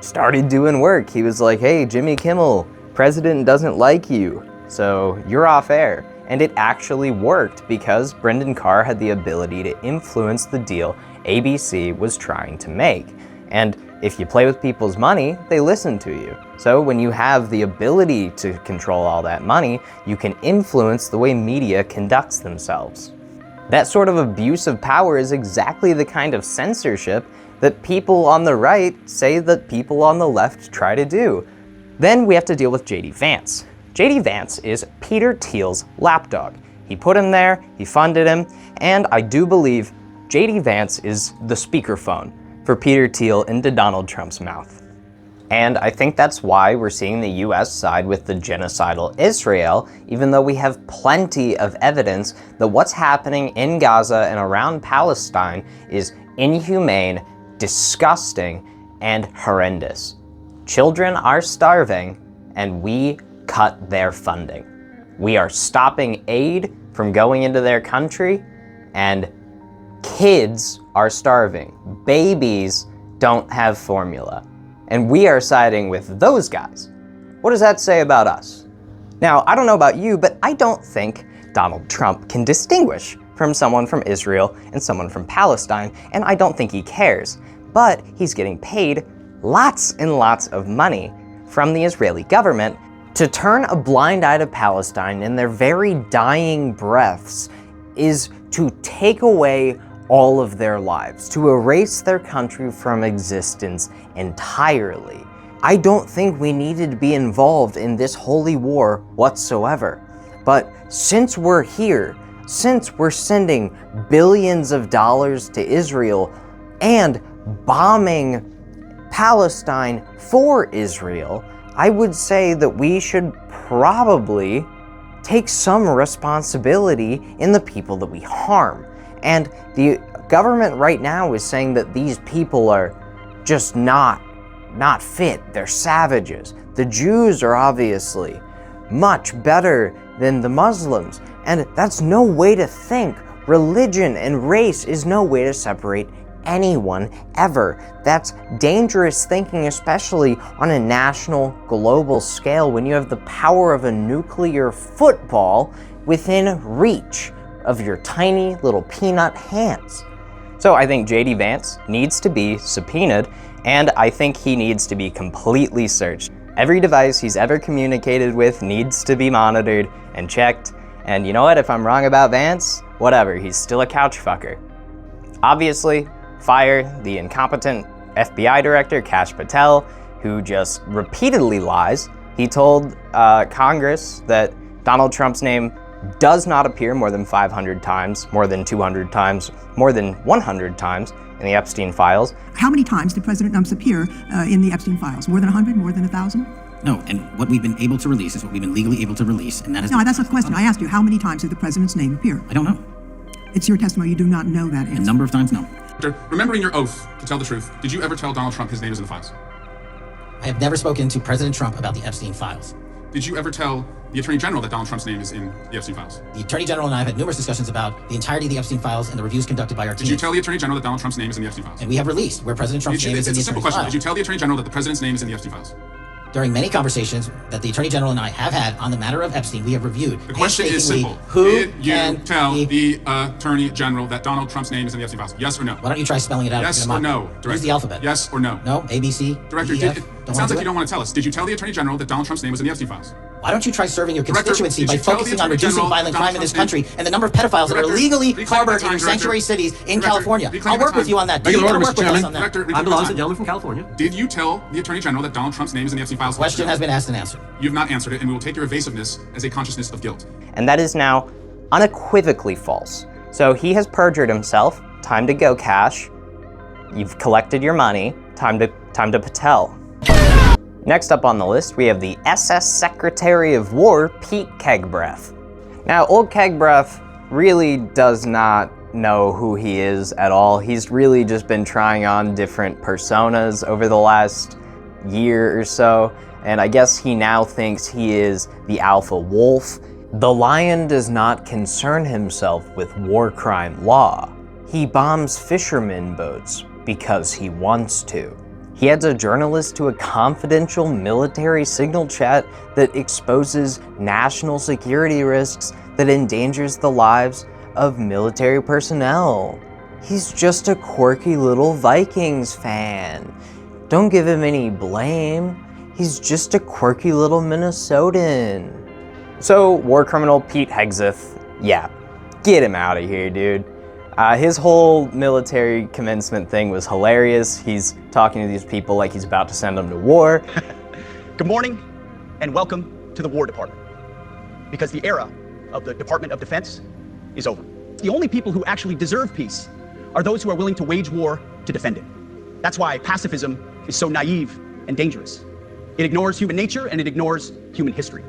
started doing work. He was like, hey, Jimmy Kimmel, president doesn't like you, so you're off air. And it actually worked because Brendan Carr had the ability to influence the deal ABC was trying to make. And if you play with people's money, they listen to you. So when you have the ability to control all that money, you can influence the way media conducts themselves. That sort of abuse of power is exactly the kind of censorship that people on the right say that people on the left try to do. Then we have to deal with J.D. Vance. J.D. Vance is Peter Thiel's lapdog. He put him there, he funded him, and I do believe J.D. Vance is the speakerphone for Peter Thiel into Donald Trump's mouth. And I think that's why we're seeing the US side with the genocidal Israel, even though we have plenty of evidence that what's happening in Gaza and around Palestine is inhumane, disgusting, and horrendous. Children are starving, and we cut their funding. We are stopping aid from going into their country, and kids are starving. Babies don't have formula. And we are siding with those guys. What does that say about us? Now, I don't know about you, but I don't think Donald Trump can distinguish from someone from Israel and someone from Palestine, and I don't think he cares. But he's getting paid lots and lots of money from the Israeli government to turn a blind eye to Palestine in their very dying breaths is to take away all of their lives, to erase their country from existence entirely. I don't think we needed to be involved in this holy war whatsoever. But since we're here, since we're sending billions of dollars to Israel and bombing Palestine for Israel, I would say that we should probably take some responsibility in the people that we harm. And the government right now is saying that these people are just not fit. They're savages. The Jews are obviously much better than the Muslims. And that's no way to think. Religion and race is no way to separate anyone ever. That's dangerous thinking, especially on a national, global scale when you have the power of a nuclear football within reach of your tiny little peanut hands. So I think J.D. Vance needs to be subpoenaed, and I think he needs to be completely searched. Every device he's ever communicated with needs to be monitored and checked, and you know what, if I'm wrong about Vance, whatever, he's still a couch fucker. Obviously, fire the incompetent FBI director, Kash Patel, who just repeatedly lies. He told Congress that Donald Trump's name does not appear more than 500 times, more than 200 times, more than 100 times in the Epstein files. How many times did President Trump appear in the Epstein files? More than 100? More than 1,000? No, and what we've been able to release is what we've been legally able to release, and that is... No, that's not the question. I asked you, how many times did the president's name appear? I don't know. It's your testimony. You do not know that answer. A number of times, no. Remembering your oath to tell the truth, did you ever tell Donald Trump his name is in the files? I have never spoken to President Trump about the Epstein files. Did you ever tell the Attorney General that Donald Trump's name is in the Epstein files? The Attorney General and I have had numerous discussions about the entirety of the Epstein files and the reviews conducted by our team. Did you tell the Attorney General that Donald Trump's name is in the Epstein files? And we have released where President Trump's name is in the It's a simple Epstein question. files. Did you tell the Attorney General that the President's name is in the Epstein files? During many conversations that the Attorney General and I have had on the matter of Epstein, we have reviewed. The question is simple. Who did you can tell the Attorney General that Donald Trump's name is in the Epstein files? Yes or no? Why don't you try spelling it out? Yes or no, Director? Use the alphabet. Yes or no? No, A, B, C, Director, D, F. it sounds like you don't want to tell us. Did you tell the Attorney General that Donald Trump's name was in the Epstein files? Why don't you try serving your Director, constituency by did you tell the focusing on Attorney reducing General violent that crime in Donald this Trump's country and the number of pedophiles that are Director, illegally reclaim harbored your in your time, sanctuary Director. cities in Director, California? reclaim I'll your work with time. you on that. Make Do it you order, want to Mr. work with us Chairman. on that? Director, reclaim I your belong to time. the gentleman from California. Did you tell the Attorney General that Donald Trump's name is in the Epstein files? Question has been asked and answered. You have not answered it, and we will take your evasiveness as a consciousness of guilt. And that is now unequivocally false. So he has perjured himself. Time to go, Kash. You've collected your money. Time to Patel. Next up on the list, we have the SS Secretary of War, Pete Kegbreath. Now, old Kegbreath really does not know who he is at all. He's really just been trying on different personas over the last year or so, and I guess he now thinks he is the alpha wolf. The lion does not concern himself with war crime law. He bombs fishermen boats because he wants to. He adds a journalist to a confidential military signal chat that exposes national security risks that endangers the lives of military personnel. He's just a quirky little Vikings fan. Don't give him any blame. He's just a quirky little Minnesotan. So, war criminal Pete Hegseth, yeah, get him out of here, dude. His whole military commencement thing was hilarious. He's talking to these people like he's about to send them to war. Good morning and welcome to the War Department. Because the era of the Department of Defense is over. The only people who actually deserve peace are those who are willing to wage war to defend it. That's why pacifism is so naive and dangerous. It ignores human nature and it ignores human history.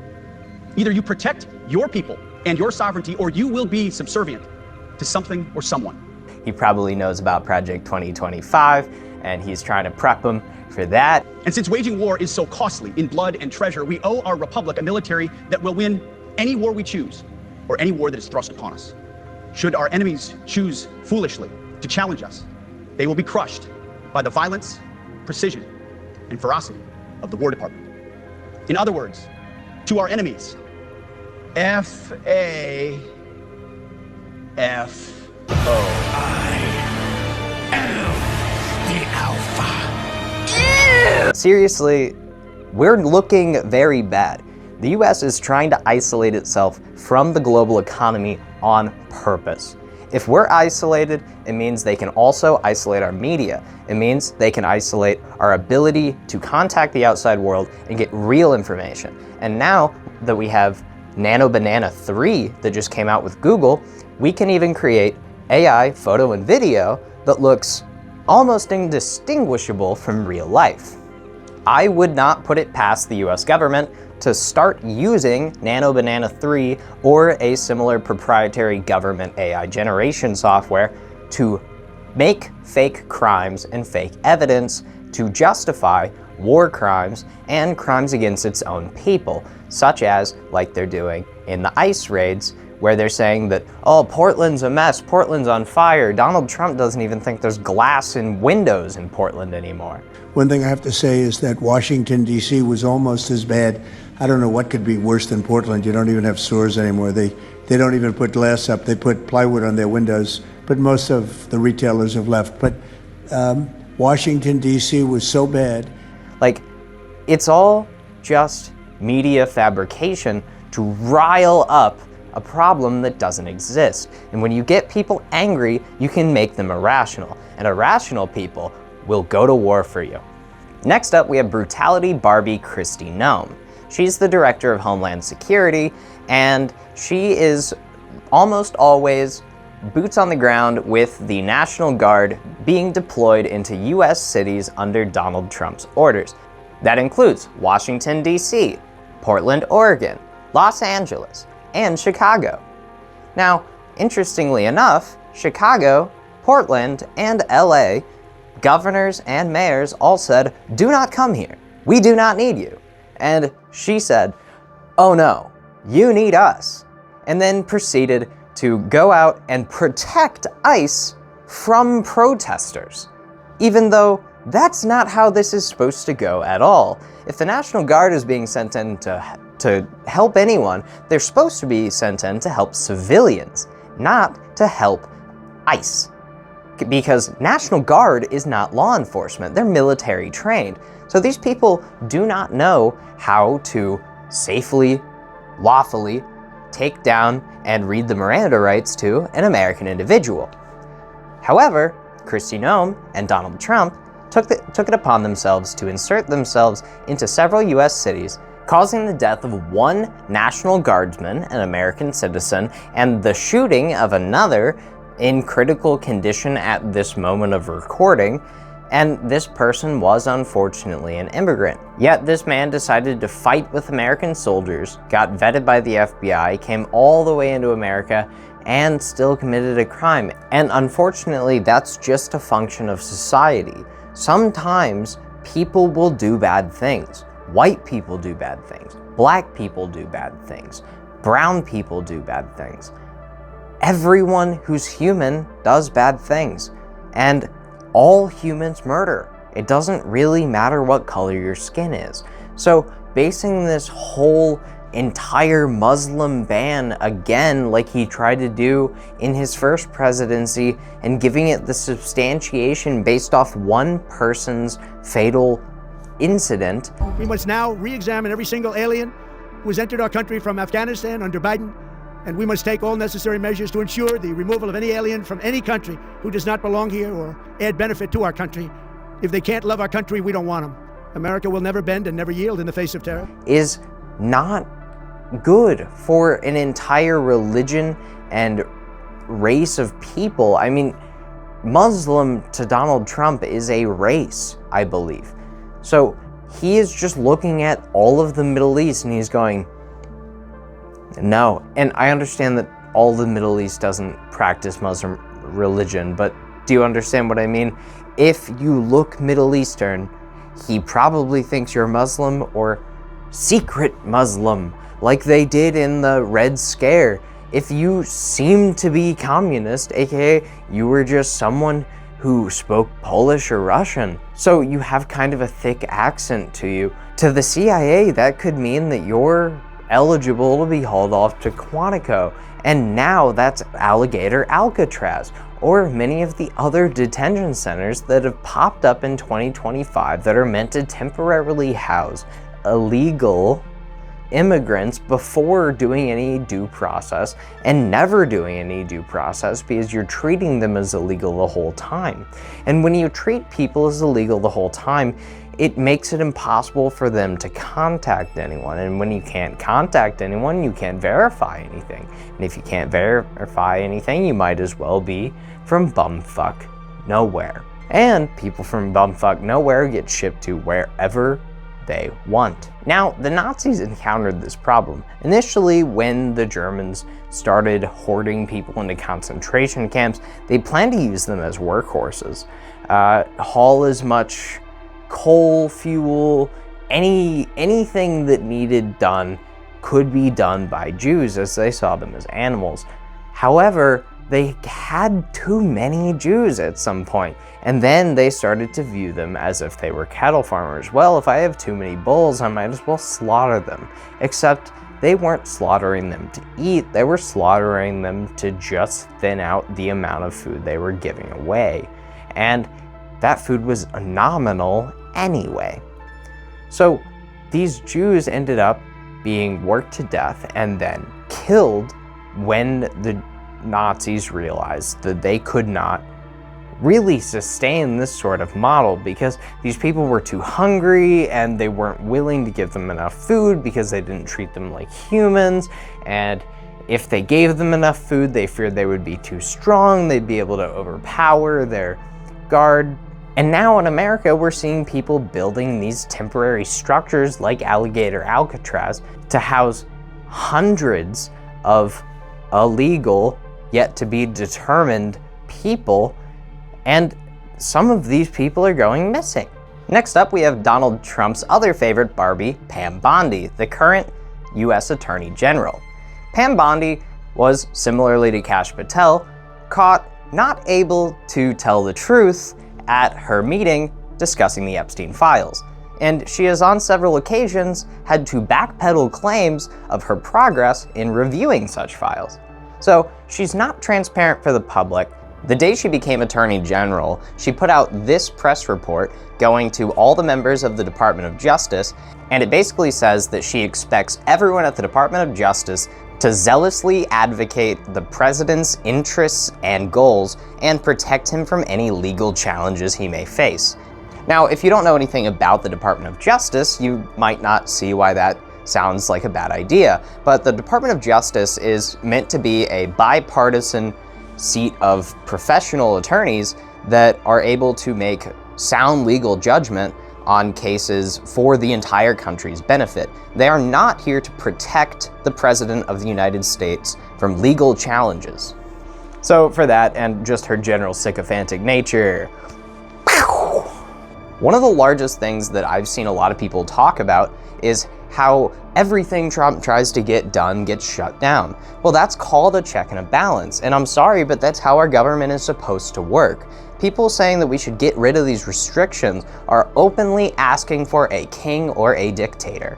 Either you protect your people and your sovereignty, or you will be subservient to something or someone. He probably knows about Project 2025, and he's trying to prep them for that. And since waging war is so costly in blood and treasure, we owe our republic a military that will win any war we choose, or any war that is thrust upon us. Should our enemies choose foolishly to challenge us, they will be crushed by the violence, precision, and ferocity of the War Department. In other words, to our enemies, F-A-F-O. I am the Alpha. Seriously, we're looking very bad. The US is trying to isolate itself from the global economy on purpose. If we're isolated, it means they can also isolate our media. It means they can isolate our ability to contact the outside world and get real information. And now that we have Nano Banana 3 that just came out with Google, we can even create AI photo and video that looks almost indistinguishable from real life. I would not put it past the US government to start using Nano Banana 3 or a similar proprietary government AI generation software to make fake crimes and fake evidence to justify war crimes and crimes against its own people, such as like they're doing in the ICE raids, where they're saying that, oh, Portland's a mess, Portland's on fire. Donald Trump doesn't even think there's glass in windows in Portland anymore. One thing I have to say is that Washington, D.C. was almost as bad. I don't know what could be worse than Portland. You don't even have stores anymore. They don't even put glass up. They put plywood on their windows, but most of the retailers have left. But Washington, D.C. was so bad. Like, it's all just media fabrication to rile up a problem that doesn't exist. And when you get people angry, you can make them irrational. And irrational people will go to war for you. Next up, we have Brutality Barbie Kristi Noem. She's the director of Homeland Security, and she is almost always boots on the ground with the National Guard being deployed into US cities under Donald Trump's orders. That includes Washington, D.C., Portland, Oregon, Los Angeles, and Chicago. Now, interestingly enough, Chicago, Portland, and LA, governors and mayors all said, "Do not come here. We do not need you." And she said, "Oh no, you need us." And then proceeded to go out and protect ICE from protesters, even though that's not how this is supposed to go at all. If the National Guard is being sent in to help anyone, they're supposed to be sent in to help civilians, not to help ICE. Because National Guard is not law enforcement, they're military trained. So these people do not know how to safely, lawfully take down and read the Miranda rights to an American individual. However, Kristi Noem and Donald Trump took it upon themselves to insert themselves into several US cities, causing the death of one National Guardsman, an American citizen, and the shooting of another in critical condition at this moment of recording, and this person was unfortunately an immigrant. Yet this man decided to fight with American soldiers, got vetted by the FBI, came all the way into America, and still committed a crime. And unfortunately, that's just a function of society. Sometimes people will do bad things. White people do bad things. Black people do bad things. Brown people do bad things. Everyone who's human does bad things. And all humans murder. It doesn't really matter what color your skin is. So basing this whole entire Muslim ban again, like he tried to do in his first presidency, and giving it the substantiation based off one person's fatal incident. We must now re-examine every single alien who has entered our country from Afghanistan under Biden, and we must take all necessary measures to ensure the removal of any alien from any country who does not belong here or add benefit to our country. If they can't love our country, we don't want them. America will never bend and never yield in the face of terror. Is not good for an entire religion and race of people. I mean, Muslim to Donald Trump is a race, I believe. So he is just looking at all of the Middle East and he's going, no. And I understand that all the Middle East doesn't practice Muslim religion, but do you understand what I mean? If you look Middle Eastern, he probably thinks you're Muslim or secret Muslim, like they did in the Red Scare. If you seem to be communist, aka you were just someone who spoke Polish or Russian, so you have kind of a thick accent to you. To the CIA, that could mean that you're eligible to be hauled off to Quantico, and now that's Alligator Alcatraz, or many of the other detention centers that have popped up in 2025 that are meant to temporarily house illegal immigrants before doing any due process and never doing any due process because you're treating them as illegal the whole time. And when you treat people as illegal the whole time, it makes it impossible for them to contact anyone. And when you can't contact anyone, you can't verify anything. And if you can't verify anything, you might as well be from bumfuck nowhere. And people from bumfuck nowhere get shipped to wherever they want. Now, the Nazis encountered this problem initially when the Germans started hoarding people into concentration camps. They planned to use them as workhorses, haul as much coal, fuel, anything that needed done could be done by Jews, as they saw them as animals. However, they had too many Jews at some point, and then they started to view them as if they were cattle farmers. Well, if I have too many bulls, I might as well slaughter them. Except they weren't slaughtering them to eat, they were slaughtering them to just thin out the amount of food they were giving away. And that food was nominal anyway. So these Jews ended up being worked to death and then killed when the Nazis realized that they could not really sustain this sort of model because these people were too hungry and they weren't willing to give them enough food because they didn't treat them like humans. And if they gave them enough food, they feared they would be too strong, they'd be able to overpower their guard And now in America, we're seeing people building these temporary structures like Alligator Alcatraz to house hundreds of illegal, yet to be determined people, and some of these people are going missing. Next up, we have Donald Trump's other favorite Barbie, Pam Bondi, the current US Attorney General. Pam Bondi was, similarly to Kash Patel, caught not able to tell the truth at her meeting discussing the Epstein files. And she has on several occasions had to backpedal claims of her progress in reviewing such files. So she's not transparent for the public. The day she became Attorney General, she put out this press report going to all the members of the Department of Justice, and it basically says that she expects everyone at the Department of Justice to zealously advocate the president's interests and goals and protect him from any legal challenges he may face. Now, if you don't know anything about the Department of Justice, you might not see why that sounds like a bad idea, but the Department of Justice is meant to be a bipartisan seat of professional attorneys that are able to make sound legal judgment on cases for the entire country's benefit. They are not here to protect the President of the United States from legal challenges. So for that, and just her general sycophantic nature, one of the largest things that I've seen a lot of people talk about is how everything Trump tries to get done gets shut down. Well, that's called a check and a balance, and I'm sorry, but that's how our government is supposed to work. People saying that we should get rid of these restrictions are openly asking for a king or a dictator.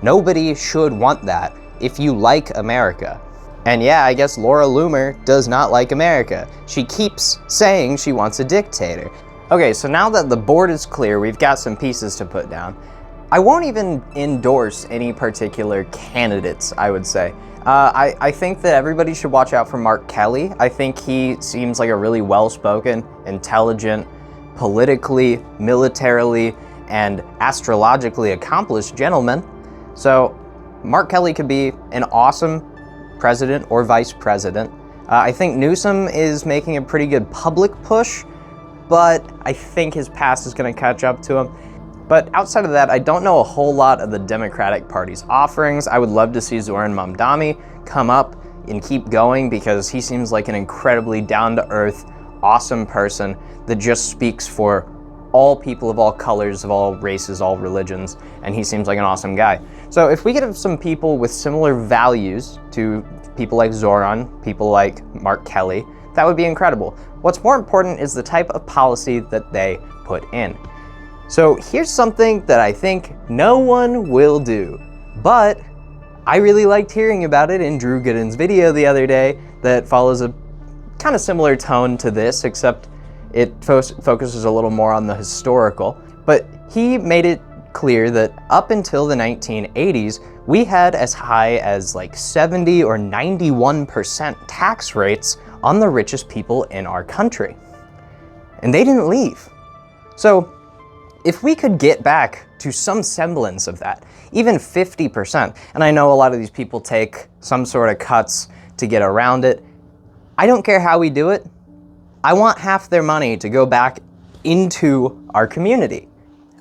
Nobody should want that if you like America. And yeah, I guess Laura Loomer does not like America. She keeps saying she wants a dictator. Okay, so now that the board is clear, we've got some pieces to put down. I won't even endorse any particular candidates, I would say. I think that everybody should watch out for Mark Kelly. I think he seems like a really well-spoken, intelligent, politically, militarily, and astrologically accomplished gentleman. So Mark Kelly could be an awesome president or vice president. I think Newsom is making a pretty good public push, but I think his past is going to catch up to him. But outside of that, I don't know a whole lot of the Democratic Party's offerings. I would love to see Zoran Mamdani come up and keep going because he seems like an incredibly down-to-earth, awesome person that just speaks for all people of all colors, of all races, all religions, and he seems like an awesome guy. So if we could have some people with similar values to people like Zoran, people like Mark Kelly, that would be incredible. What's more important is the type of policy that they put in. So here's something that I think no one will do, but I really liked hearing about it in Drew Gooden's video the other day that follows a kind of similar tone to this, except it focuses a little more on the historical. But he made it clear that up until the 1980s, we had as high as like 70 or 91% tax rates on the richest people in our country. And they didn't leave. So if we could get back to some semblance of that, even 50%, and I know a lot of these people take some sort of cuts to get around it, I don't care how we do it. I want half their money to go back into our community.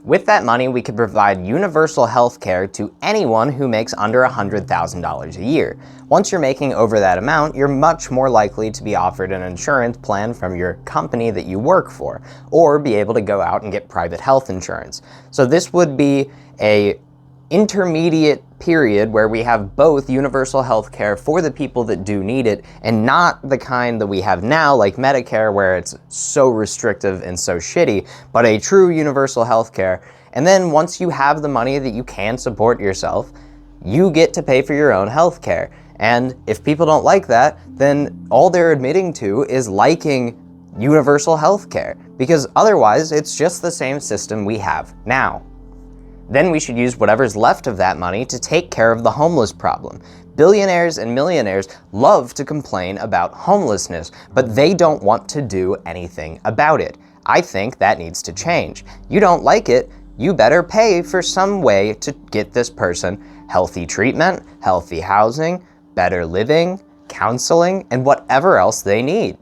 With that money, we could provide universal health care to anyone who makes under $100,000 a year. Once you're making over that amount, you're much more likely to be offered an insurance plan from your company that you work for, or be able to go out and get private health insurance. So this would be a intermediate period where we have both universal health care for the people that do need it, and not the kind that we have now, like Medicare, where it's so restrictive and so shitty, but a true universal health care. And then once you have the money that you can support yourself, you get to pay for your own health care. And if people don't like that, then all they're admitting to is liking universal health care, because otherwise it's just the same system we have now. Then we should use whatever's left of that money to take care of the homeless problem. Billionaires and millionaires love to complain about homelessness, but they don't want to do anything about it. I think that needs to change. You don't like it, you better pay for some way to get this person healthy treatment, healthy housing, better living, counseling, and whatever else they need.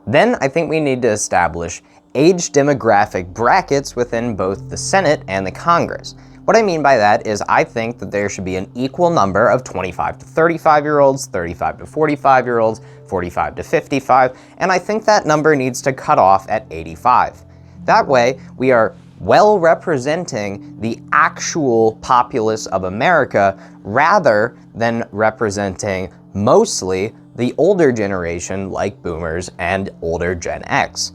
Then I think we need to establish age demographic brackets within both the Senate and the Congress. What I mean by that is I think that there should be an equal number of 25 to 35-year-olds, 35 to 45-year-olds, 45 to 55, and I think that number needs to cut off at 85. That way, we are well representing the actual populace of America rather than representing mostly the older generation like boomers and older Gen X.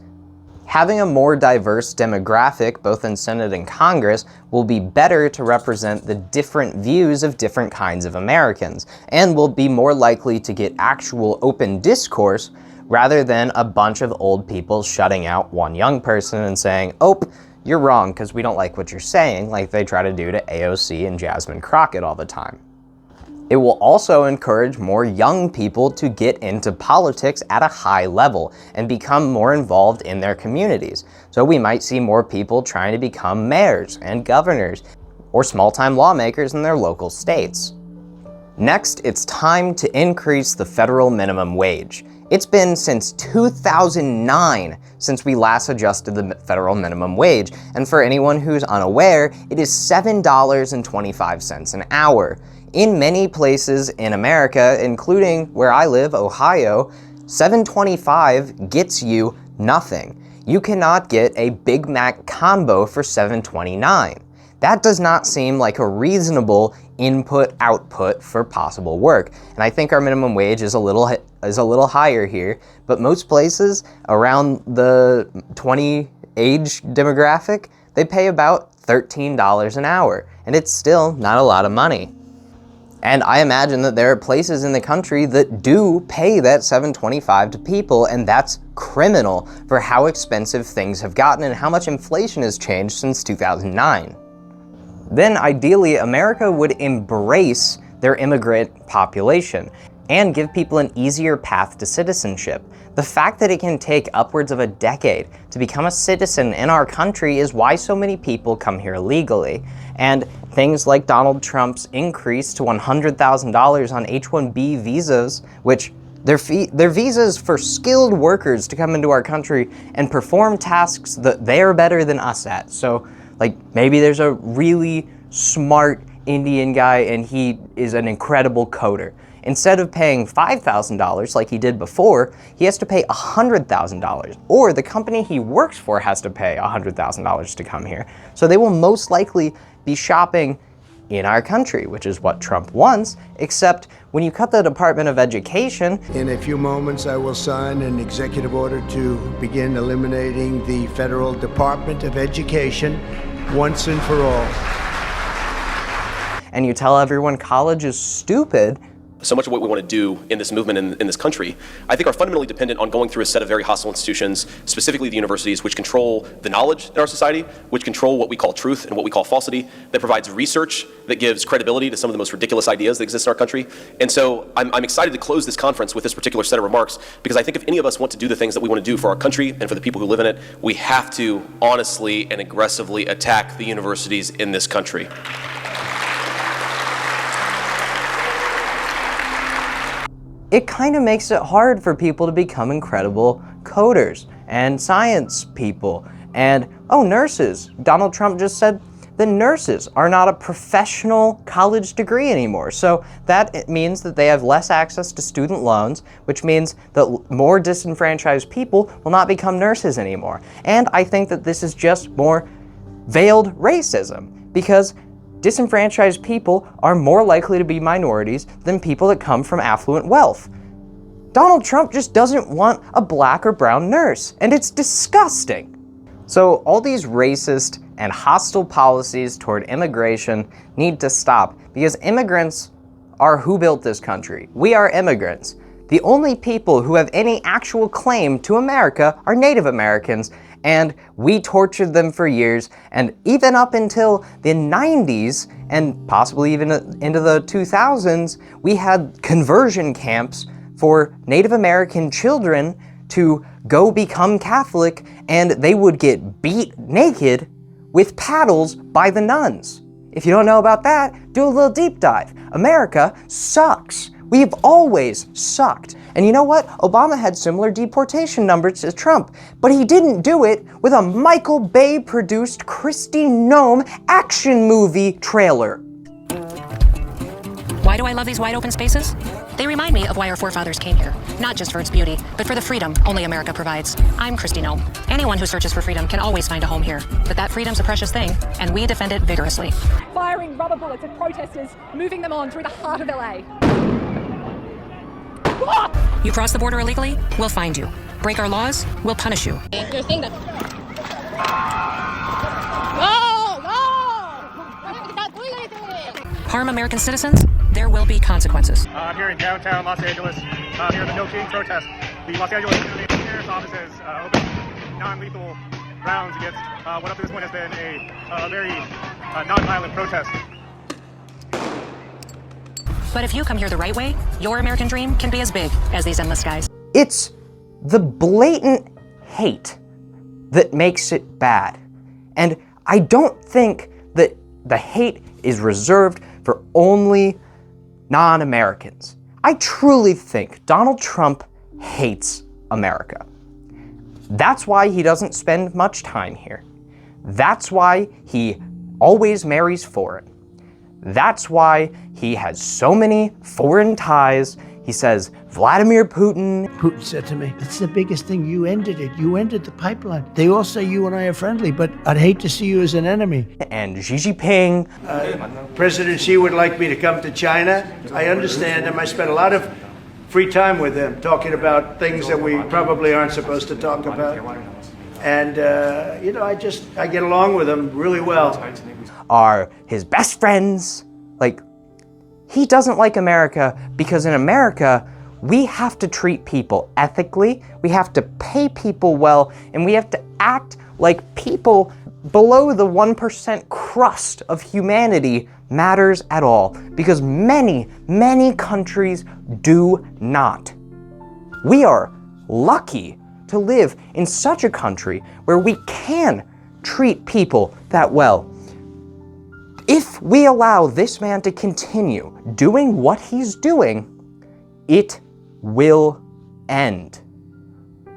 Having a more diverse demographic, both in Senate and Congress, will be better to represent the different views of different kinds of Americans, and will be more likely to get actual open discourse rather than a bunch of old people shutting out one young person and saying, "Oh, you're wrong because we don't like what you're saying," like they try to do to AOC and Jasmine Crockett all the time. It will also encourage more young people to get into politics at a high level and become more involved in their communities. So we might see more people trying to become mayors and governors or small-time lawmakers in their local states. Next, it's time to increase the federal minimum wage. It's been since 2009 since we last adjusted the federal minimum wage, and for anyone who's unaware, it is $7.25 an hour. In many places in America, including where I live, Ohio, $7.25 gets you nothing. You cannot get a Big Mac combo for $7.29. That does not seem like a reasonable input-output for possible work, and I think our minimum wage is a little higher here, but most places around the 20 age demographic, they pay about $13 an hour, and it's still not a lot of money. And I imagine that there are places in the country that do pay that $7.25 to people, and that's criminal for how expensive things have gotten and how much inflation has changed since 2009. Then ideally, America would embrace their immigrant population and give people an easier path to citizenship. The fact that it can take upwards of a decade to become a citizen in our country is why so many people come here legally. And things like Donald Trump's increase to $100,000 on H-1B visas, which they're visas for skilled workers to come into our country and perform tasks that they're better than us at. So, like, maybe there's a really smart Indian guy and he is an incredible coder. Instead of paying $5,000 like he did before, he has to pay $100,000, or the company he works for has to pay $100,000 to come here. So they will most likely be shopping in our country, which is what Trump wants, except when you cut the Department of Education. In a few moments, I will sign an executive order to begin eliminating the Federal Department of Education once and for all. And you tell everyone college is stupid. So much of what we want to do in this movement in this country, I think, are fundamentally dependent on going through a set of very hostile institutions, specifically the universities, which control the knowledge in our society, which control what we call truth and what we call falsity, that provides research that gives credibility to some of the most ridiculous ideas that exist in our country. And so I'm excited to close this conference with this particular set of remarks, because I think if any of us want to do the things that we want to do for our country and for the people who live in it, we have to honestly and aggressively attack the universities in this country. It kind of makes it hard for people to become incredible coders and science people and, nurses. Donald Trump just said the nurses are not a professional college degree anymore. So that means that they have less access to student loans, which means that more disenfranchised people will not become nurses anymore. And I think that this is just more veiled racism, because disenfranchised people are more likely to be minorities than people that come from affluent wealth. Donald Trump just doesn't want a black or brown nurse, and it's disgusting. So all these racist and hostile policies toward immigration need to stop, because immigrants are who built this country. We are immigrants. The only people who have any actual claim to America are Native Americans, and we tortured them for years, and even up until the 90s, and possibly even into the 2000s, we had conversion camps for Native American children to go become Catholic, and they would get beat naked with paddles by the nuns. If you don't know about that, do a little deep dive. America sucks. We've always sucked. And you know what? Obama had similar deportation numbers to Trump, but he didn't do it with a Michael Bay-produced Kristi Noem action movie trailer. Why do I love these wide open spaces? They remind me of why our forefathers came here, not just for its beauty, but for the freedom only America provides. I'm Kristi Noem. Anyone who searches for freedom can always find a home here, but that freedom's a precious thing, and we defend it vigorously. Firing rubber bullets at protesters, moving them on through the heart of LA. You cross the border illegally, we'll find you. Break our laws, we'll punish you. You're saying that. No! You're not doing anything! Harm American citizens, there will be consequences. I'm here in downtown Los Angeles, here at the No King protest. The Los Angeles County Sheriff's Office has opened non-lethal rounds against what up to this point has been a very non-violent protest. But if you come here the right way, your American dream can be as big as these endless skies. It's the blatant hate that makes it bad. And I don't think that the hate is reserved for only non-Americans. I truly think Donald Trump hates America. That's why he doesn't spend much time here. That's why he always marries foreign. That's why he has so many foreign ties. He says, Vladimir Putin. Putin said to me, "That's the biggest thing. You ended it. You ended the pipeline. They all say you and I are friendly, but I'd hate to see you as an enemy." And Xi Jinping. President Xi would like me to come to China. I understand him. I spent a lot of free time with him talking about things that we probably aren't supposed to talk about. And, I get along with him really well. Are his best friends. Like, he doesn't like America because in America, we have to treat people ethically, we have to pay people well, and we have to act like people below the 1% crust of humanity matters at all, because many, many countries do not. We are lucky to live in such a country where we can treat people that well. If we allow this man to continue doing what he's doing, it will end.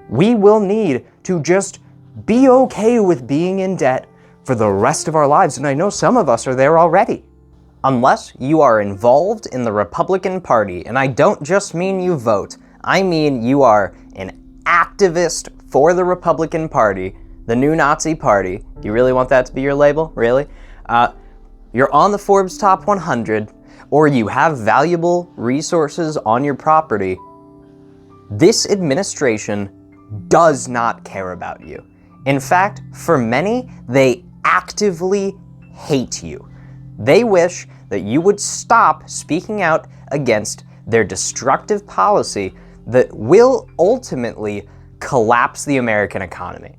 We will need to just be okay with being in debt for the rest of our lives, and I know some of us are there already. Unless you are involved in the Republican Party, and I don't just mean you vote, I mean you are an activist for the Republican Party, the new Nazi party. You really want that to be your label? Really? You're on the Forbes Top 100, or you have valuable resources on your property, this administration does not care about you. In fact, for many, they actively hate you. They wish that you would stop speaking out against their destructive policy that will ultimately collapse the American economy.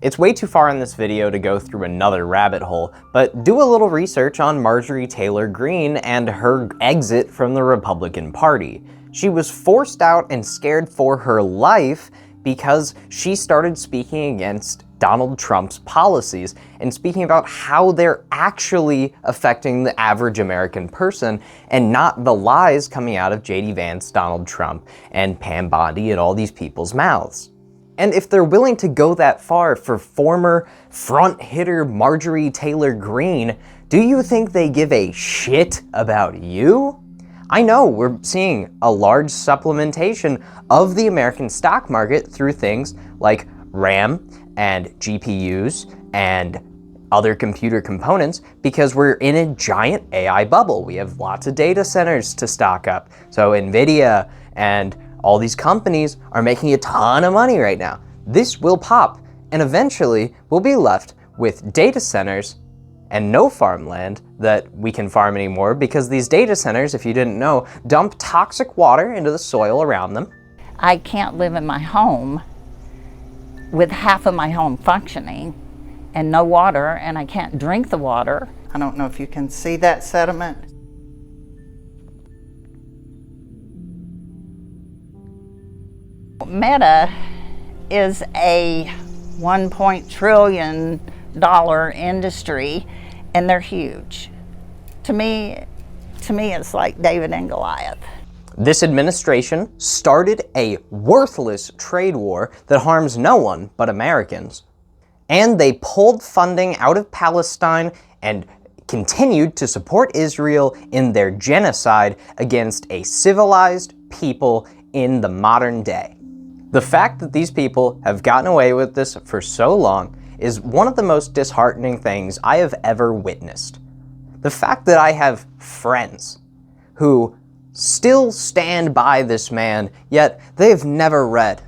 It's way too far in this video to go through another rabbit hole, but do a little research on Marjorie Taylor Greene and her exit from the Republican Party. She was forced out and scared for her life because she started speaking against Donald Trump's policies and speaking about how they're actually affecting the average American person and not the lies coming out of J.D. Vance, Donald Trump, and Pam Bondi and all these people's mouths. And if they're willing to go that far for former front hitter Marjorie Taylor Greene, do you think they give a shit about you? I know we're seeing a large supplementation of the American stock market through things like RAM and GPUs and other computer components because we're in a giant AI bubble. We have lots of data centers to stock up. So NVIDIA and all these companies are making a ton of money right now. This will pop, and eventually we'll be left with data centers and no farmland that we can farm anymore because these data centers, if you didn't know, dump toxic water into the soil around them. I can't live in my home with half of my home functioning and no water, and I can't drink the water. I don't know if you can see that sediment. Meta is a $1 trillion industry, and they're huge. To me, it's like David and Goliath. This administration started a worthless trade war that harms no one but Americans. And they pulled funding out of Palestine and continued to support Israel in their genocide against a civilized people in the modern day. The fact that these people have gotten away with this for so long is one of the most disheartening things I have ever witnessed. The fact that I have friends who still stand by this man, yet they have never read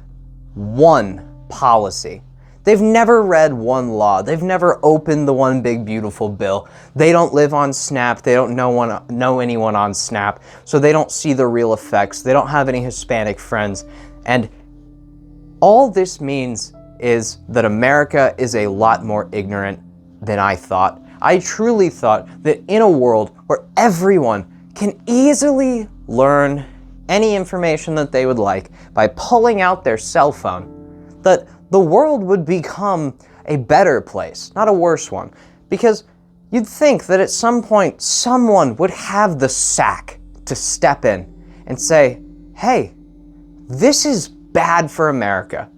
one policy. They've never read one law. They've never opened the one big beautiful bill. They don't live on Snap. They don't know anyone on Snap, so they don't see the real effects. They don't have any Hispanic friends. And all this means is that America is a lot more ignorant than I thought. I truly thought that in a world where everyone can easily learn any information that they would like by pulling out their cell phone, that the world would become a better place, not a worse one. Because you'd think that at some point someone would have the sack to step in and say, hey, this is bad for America.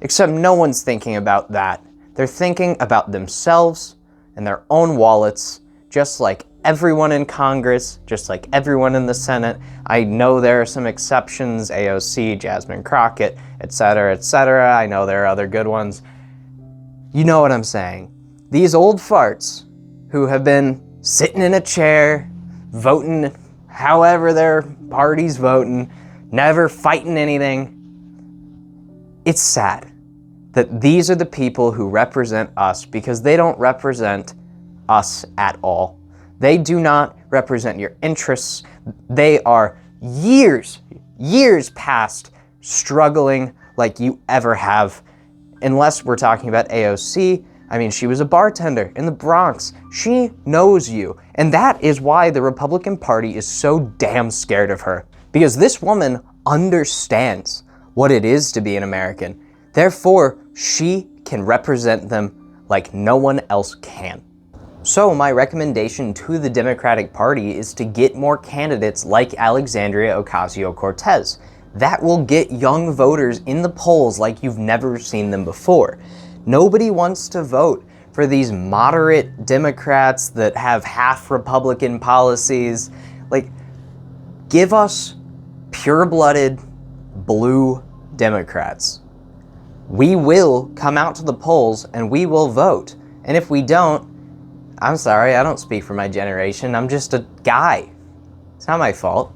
Except no one's thinking about that. They're thinking about themselves and their own wallets, just like everyone in Congress, just like everyone in the Senate. I know there are some exceptions, AOC, Jasmine Crockett, etc., etc. I know there are other good ones. You know what I'm saying. These old farts who have been sitting in a chair, voting however their party's voting, never fighting anything. It's sad that these are the people who represent us, because they don't represent us at all. They do not represent your interests. They are years past struggling like you ever have. Unless we're talking about AOC. I mean, she was a bartender in the Bronx. She knows you. And that is why the Republican Party is so damn scared of her. Because this woman understands what it is to be an American. Therefore, she can represent them like no one else can. So my recommendation to the Democratic Party is to get more candidates like Alexandria Ocasio-Cortez. That will get young voters in the polls like you've never seen them before. Nobody wants to vote for these moderate Democrats that have half Republican policies. Like, give us pure-blooded blue Democrats. We will come out to the polls and we will vote. And if we don't, I'm sorry, I don't speak for my generation. I'm just a guy. It's not my fault.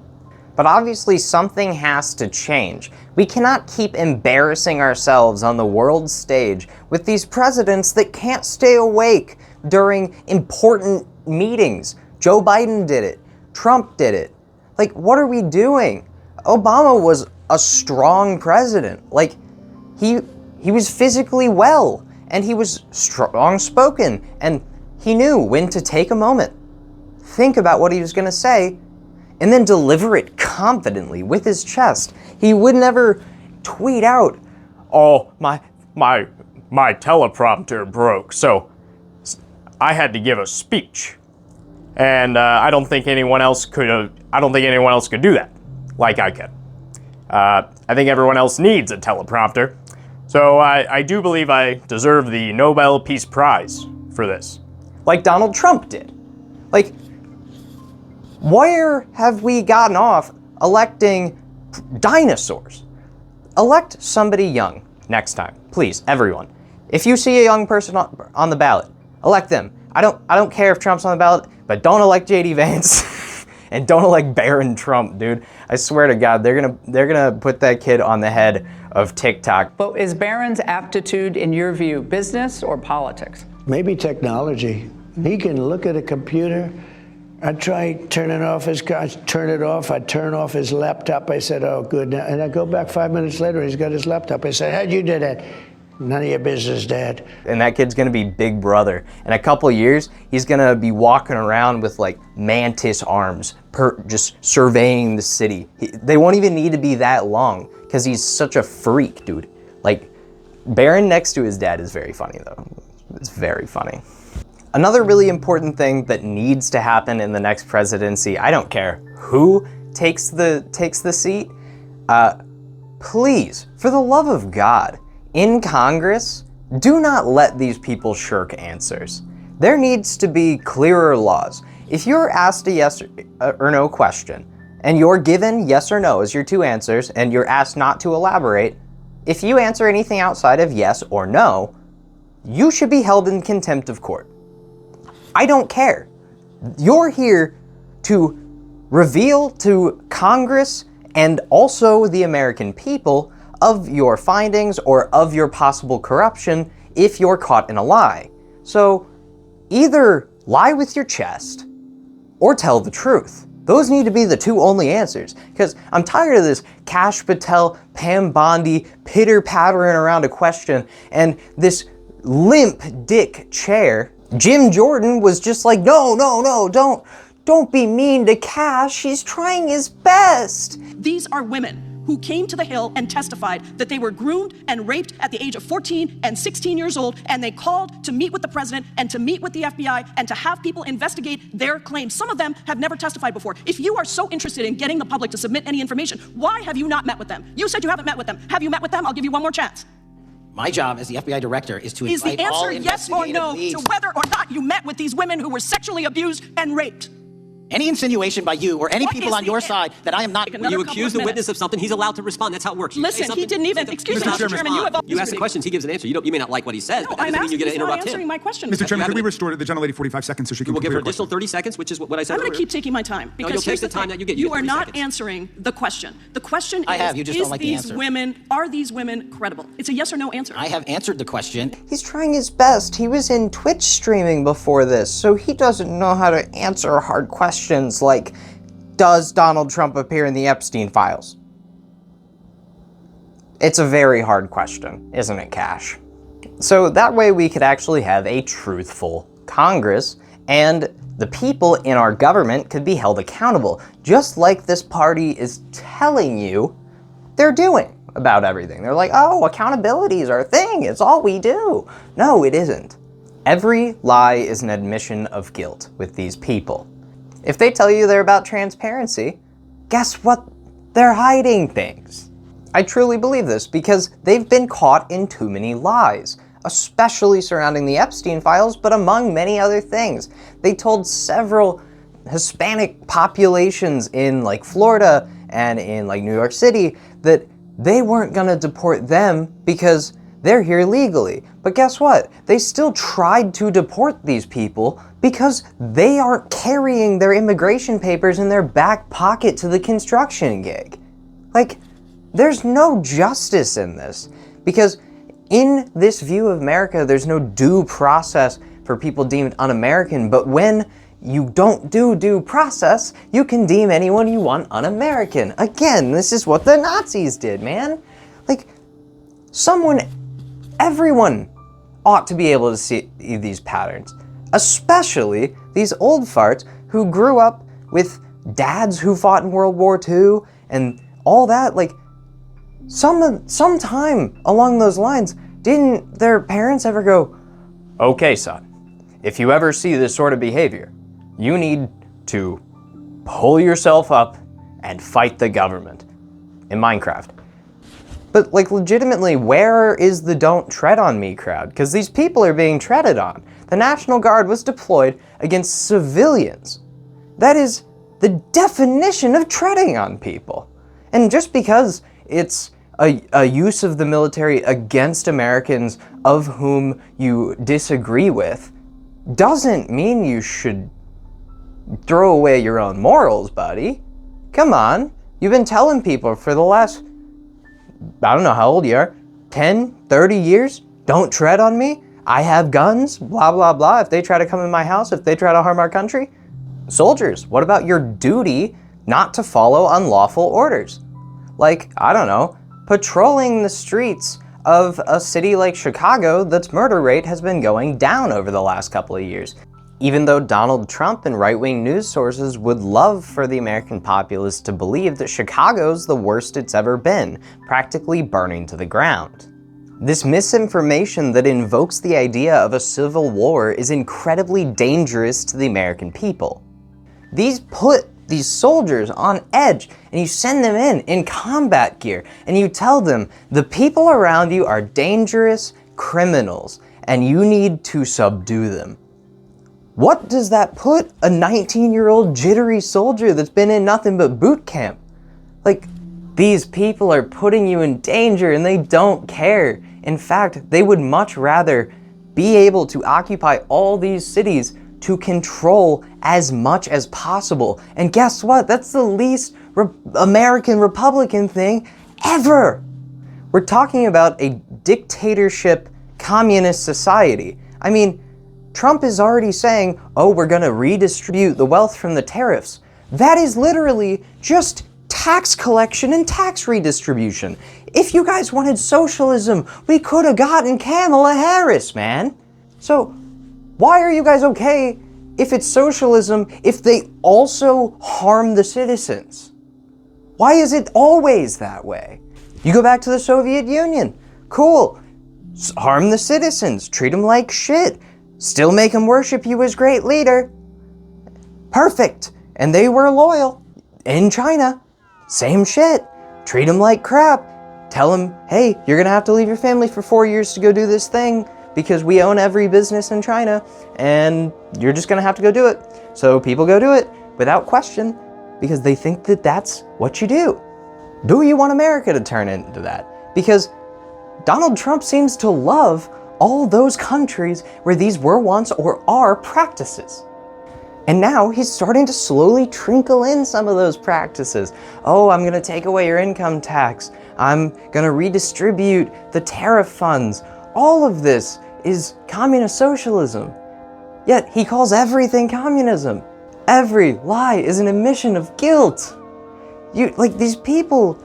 But obviously something has to change. We cannot keep embarrassing ourselves on the world stage with these presidents that can't stay awake during important meetings. Joe Biden did it. Trump did it. Like, what are we doing? Obama was a strong president. Like, he was physically well, and he was strong-spoken, and he knew when to take a moment, think about what he was going to say, and then deliver it confidently with his chest. He would never tweet out, "Oh, my teleprompter broke, so I had to give a speech, and I don't think anyone else could do that like I could. I think everyone else needs a teleprompter, so I do believe I deserve the Nobel Peace Prize for this." Like Donald Trump did. Like, where have we gotten off electing dinosaurs? Elect somebody young next time, please, everyone. If you see a young person on the ballot, elect them. I don't care if Trump's on the ballot, but don't elect JD Vance and don't elect Barron Trump, dude. I swear to God, they're gonna put that kid on the head of TikTok. But is Barron's aptitude, in your view, business or politics? Maybe technology. He can look at a computer. I try turning off his car, turn it off. I turn off his laptop. I said, oh, good. Now, and I go back 5 minutes later, he's got his laptop. I said, how'd you do that? None of your business, Dad. And that kid's gonna be Big Brother. In a couple of years, he's gonna be walking around with like mantis arms, just surveying the city. They won't even need to be that long because he's such a freak, dude. Like, Barron next to his dad is very funny though. It's very funny. Another really important thing that needs to happen in the next presidency, I don't care who takes the seat, please, for the love of God, in Congress, do not let these people shirk answers. There needs to be clearer laws. If you're asked a yes or no question, and you're given yes or no as your two answers, and you're asked not to elaborate, if you answer anything outside of yes or no, you should be held in contempt of court. I don't care. You're here to reveal to Congress and also the American people of your findings or of your possible corruption if you're caught in a lie. So either lie with your chest or tell the truth. Those need to be the two only answers, because I'm tired of this Kash, Patel, Pam Bondi pitter-pattering around a question, and this limp dick chair. Jim Jordan was just like, no, don't be mean to Kash, he's trying his best. These are women who came to the Hill and testified that they were groomed and raped at the age of 14 and 16 years old, and they called to meet with the president and to meet with the FBI and to have people investigate their claims. Some of them have never testified before. If you are so interested in getting the public to submit any information, why have you not met with them? You said you haven't met with them. Have you met with them? I'll give you one more chance. My job as the FBI director is to Is the invite all answer yes or no leads. to whether or not you met with these women who were sexually abused and raped? Any insinuation by you or any What people is on your side that I am not... When you accuse the witness of something, he's allowed to respond. That's how it works. Listen, he didn't even... Excuse me, Mr. Chairman, you have... You ask the questions, he gives an answer. You may not like what he says, but that doesn't mean you get to interrupt him. answering my question. Mr. Chairman, could we restore the gentlelady 45 seconds so she can We'll give her complete additional 30 seconds, which is what I said I'm earlier. going to keep taking my time. No, Because you'll take the time that you get. You are not answering the question. The question I is, have, you just don't like the answer. Are these women credible? It's a yes or no answer. I have answered the question. He's trying his best. He was in Twitch streaming before this, so he doesn't know how to answer hard questions like, does Donald Trump appear in the Epstein files? It's a very hard question, isn't it, Kash? So that way we could actually have a truthful Congress, and the people in our government could be held accountable, just like this party is telling you they're doing about everything. They're like, oh, accountability is our thing, it's all we do. No, it isn't. Every lie is an admission of guilt with these people. If they tell you they're about transparency, guess what? They're hiding things. I truly believe this because they've been caught in too many lies, especially surrounding the Epstein files, but among many other things. They told several Hispanic populations in like Florida and in like New York City that they weren't gonna deport them because they're here legally. But guess what? They still tried to deport these people because they aren't carrying their immigration papers in their back pocket to the construction gig. Like, there's no justice in this because in this view of America, there's no due process for people deemed un-American, but when you don't do due process, you can deem anyone you want un-American. Again, this is what the Nazis did, man. Like, everyone ought to be able to see these patterns, especially these old farts who grew up with dads who fought in World War II and all that. Like, sometime along those lines, didn't their parents ever go, okay, son, if you ever see this sort of behavior, you need to pull yourself up and fight the government in Minecraft. But like legitimately, where is the don't tread on me crowd? Because these people are being treaded on. The National Guard was deployed against civilians. That is the definition of treading on people. And just because it's a use of the military against Americans of whom you disagree with, doesn't mean you should throw away your own morals, buddy. Come on. You've been telling people for the last, I don't know how old you are, 10, 30 years, don't tread on me. I have guns, blah, blah, blah. If they try to come in my house, if they try to harm our country. Soldiers, what about your duty not to follow unlawful orders? Like, I don't know, patrolling the streets of a city like Chicago that's murder rate has been going down over the last couple of years. Even though Donald Trump and right-wing news sources would love for the American populace to believe that Chicago's the worst it's ever been, practically burning to the ground. This misinformation that invokes the idea of a civil war is incredibly dangerous to the American people. These these soldiers on edge, and you send them in combat gear, and you tell them the people around you are dangerous criminals, and you need to subdue them. What does that put a 19-year-old jittery soldier that's been in nothing but boot camp? Like, these people are putting you in danger and they don't care. In fact, they would much rather be able to occupy all these cities to control as much as possible. And guess what? That's the least American Republican thing ever. We're talking about a dictatorship communist society. I mean, Trump is already saying, oh, we're gonna redistribute the wealth from the tariffs. That is literally just tax collection and tax redistribution. If you guys wanted socialism, we could have gotten Kamala Harris, man. So why are you guys okay if it's socialism if they also harm the citizens? Why is it always that way? You go back to the Soviet Union. Cool. Harm the citizens. Treat them like shit. Still make them worship you as great leader. Perfect. And they were loyal. In China, same shit. Treat them like crap. Tell them, hey, you're gonna have to leave your family for 4 years to go do this thing because we own every business in China and you're just gonna have to go do it. So people go do it without question because they think that that's what you do. Do you want America to turn into that? Because Donald Trump seems to love all those countries where these were once or are practices. And now he's starting to slowly trickle in some of those practices. Oh, I'm gonna take away your income tax. I'm gonna redistribute the tariff funds. All of this is communist socialism. Yet he calls everything communism. Every lie is an admission of guilt. These people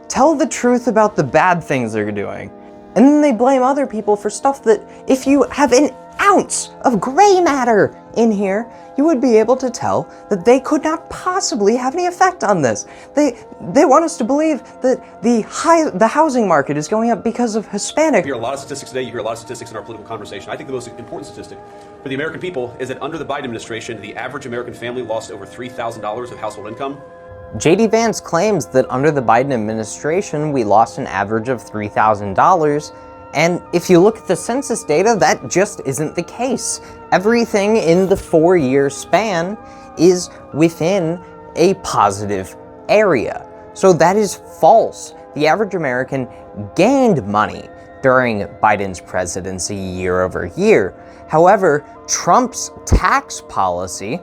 tell the truth about the bad things they're doing, and then they blame other people for stuff that if you have an ounce of gray matter in here, you would be able to tell that they could not possibly have any effect on this. They want us to believe that the housing market is going up because of Hispanic. You hear a lot of statistics today, you hear a lot of statistics in our political conversation. I think the most important statistic for the American people is that under the Biden administration, the average American family lost over $3,000 of household income. JD Vance claims that under the Biden administration, we lost an average of $3,000. And if you look at the census data, that just isn't the case. Everything in the 4-year span is within a positive area. So that is false. The average American gained money during Biden's presidency year over year. However, Trump's tax policy,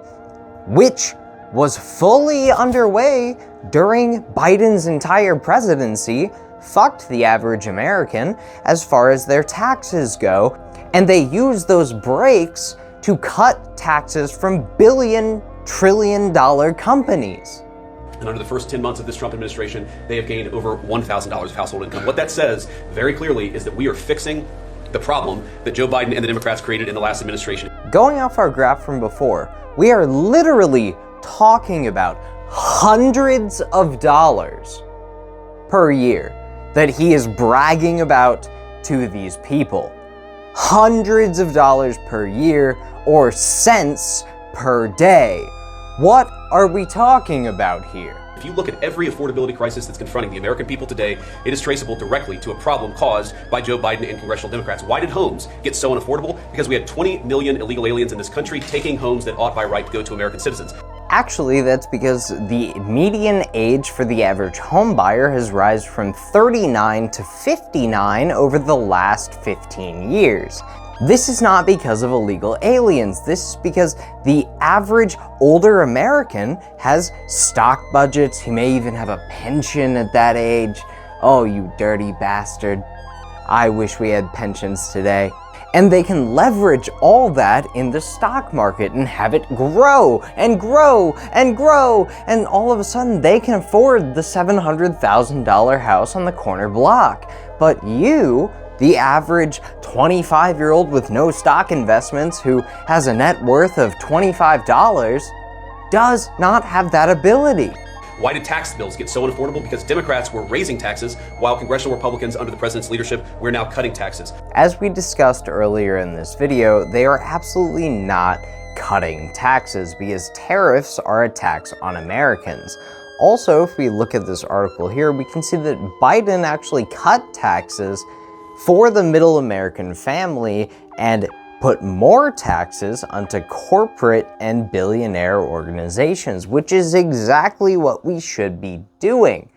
which was fully underway during Biden's entire presidency, fucked the average American as far as their taxes go, and they use those breaks to cut taxes from billion-trillion-dollar companies. And under the first 10 months of this Trump administration, they have gained over $1,000 of household income. What that says very clearly is that we are fixing the problem that Joe Biden and the Democrats created in the last administration. Going off our graph from before, we are literally talking about hundreds of dollars per year that he is bragging about to these people. Hundreds of dollars per year or cents per day. What are we talking about here? If you look at every affordability crisis that's confronting the American people today, it is traceable directly to a problem caused by Joe Biden and congressional Democrats. Why did homes get so unaffordable? Because we had 20 million illegal aliens in this country taking homes that ought by right to go to American citizens. Actually, that's because the median age for the average home buyer has risen from 39 to 59 over the last 15 years. This is not because of illegal aliens. This is because the average older American has stock budgets. He may even have a pension at that age. Oh, you dirty bastard. I wish we had pensions today. And they can leverage all that in the stock market and have it grow and grow and grow. And all of a sudden they can afford the $700,000 house on the corner block. But you, the average 25-year-old with no stock investments who has a net worth of $25, does not have that ability. Why did tax bills get so unaffordable? Because Democrats were raising taxes while congressional Republicans under the president's leadership were now cutting taxes. As we discussed earlier in this video, they are absolutely not cutting taxes, because tariffs are a tax on Americans. Also, if we look at this article here, we can see that Biden actually cut taxes for the middle American family and put more taxes onto corporate and billionaire organizations, which is exactly what we should be doing,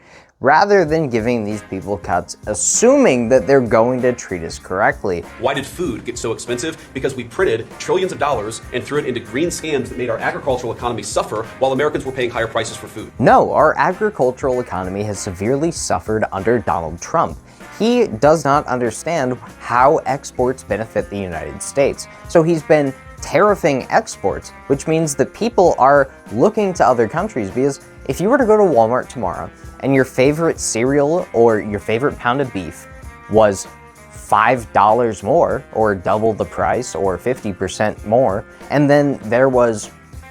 rather than giving these people cuts, assuming that they're going to treat us correctly. Why did food get so expensive? Because we printed trillions of dollars and threw it into green scams that made our agricultural economy suffer while Americans were paying higher prices for food. No, our agricultural economy has severely suffered under Donald Trump. He does not understand how exports benefit the United States. So he's been tariffing exports, which means that people are looking to other countries, because if you were to go to Walmart tomorrow and your favorite cereal or your favorite pound of beef was $5 more, or double the price, or 50% more, and then there was,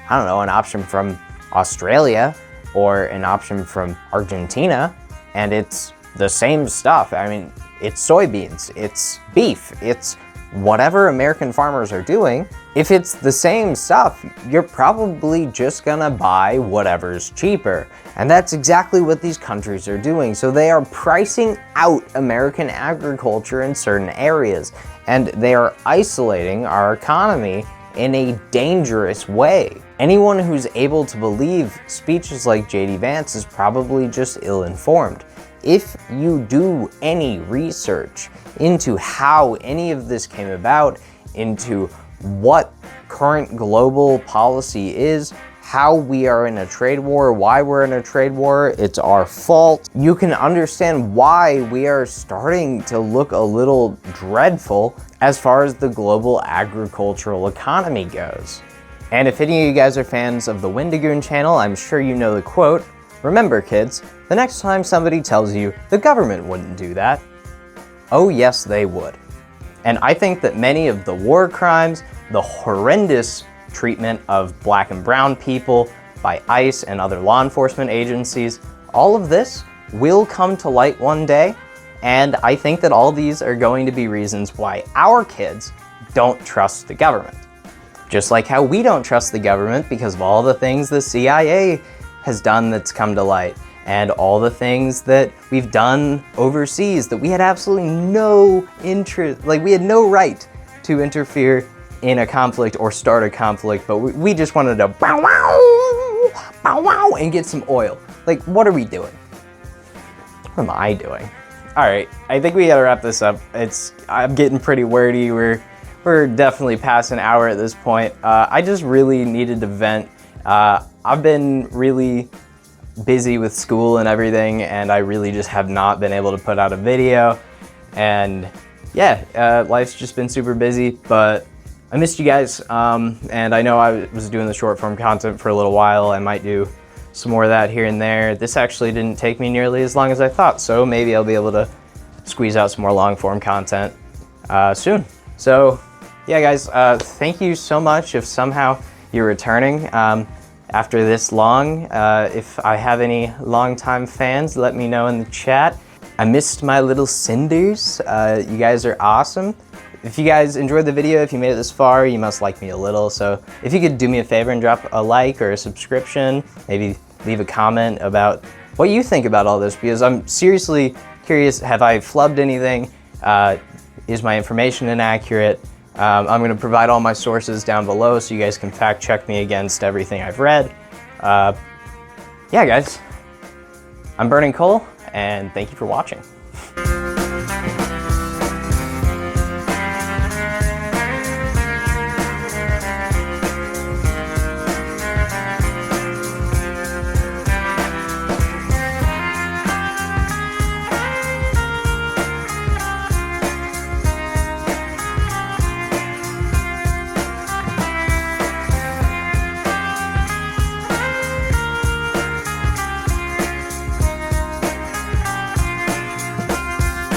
I don't know, an option from Australia or an option from Argentina, and it's the same stuff. I mean, it's soybeans, it's beef, it's whatever American farmers are doing. If it's the same stuff, you're probably just gonna buy whatever's cheaper. And that's exactly what these countries are doing. So they are pricing out American agriculture in certain areas, and they are isolating our economy in a dangerous way. Anyone who's able to believe speeches like J.D. Vance is probably just ill-informed. If you do any research into how any of this came about, into what current global policy is, how we are in a trade war, why we're in a trade war, it's our fault, you can understand why we are starting to look a little dreadful as far as the global agricultural economy goes. And if any of you guys are fans of the Wendigoon channel, I'm sure you know the quote, "Remember kids, the next time somebody tells you the government wouldn't do that, oh yes they would." And I think that many of the war crimes, the horrendous treatment of black and brown people by ICE and other law enforcement agencies, all of this will come to light one day, and I think that all these are going to be reasons why our kids don't trust the government. Just like how we don't trust the government because of all the things the CIA has done that's come to light, and all the things that we've done overseas that we had absolutely no interest, like we had no right to interfere in a conflict or start a conflict, but we just wanted to bow wow and get some oil. Like, what are we doing? What am I doing? All right, I think we gotta wrap this up. I'm getting pretty wordy. We're definitely past an hour at this point. I just really needed to vent. I've been really busy with school and everything, and I really just have not been able to put out a video. And yeah, life's just been super busy, but I missed you guys. And I know I was doing the short form content for a little while. I might do some more of that here and there. This actually didn't take me nearly as long as I thought, so maybe I'll be able to squeeze out some more long form content soon. So yeah guys, thank you so much if somehow you're returning after this long. If I have any longtime fans, let me know in the chat. I missed my little cinders. You guys are awesome. If you guys enjoyed the video, if you made it this far, you must like me a little. So if you could do me a favor and drop a like or a subscription, maybe leave a comment about what you think about all this, because I'm seriously curious, have I flubbed anything? Is my information inaccurate? I'm gonna provide all my sources down below so you guys can fact check me against everything I've read. Yeah guys, I'm burning coal, and thank you for watching.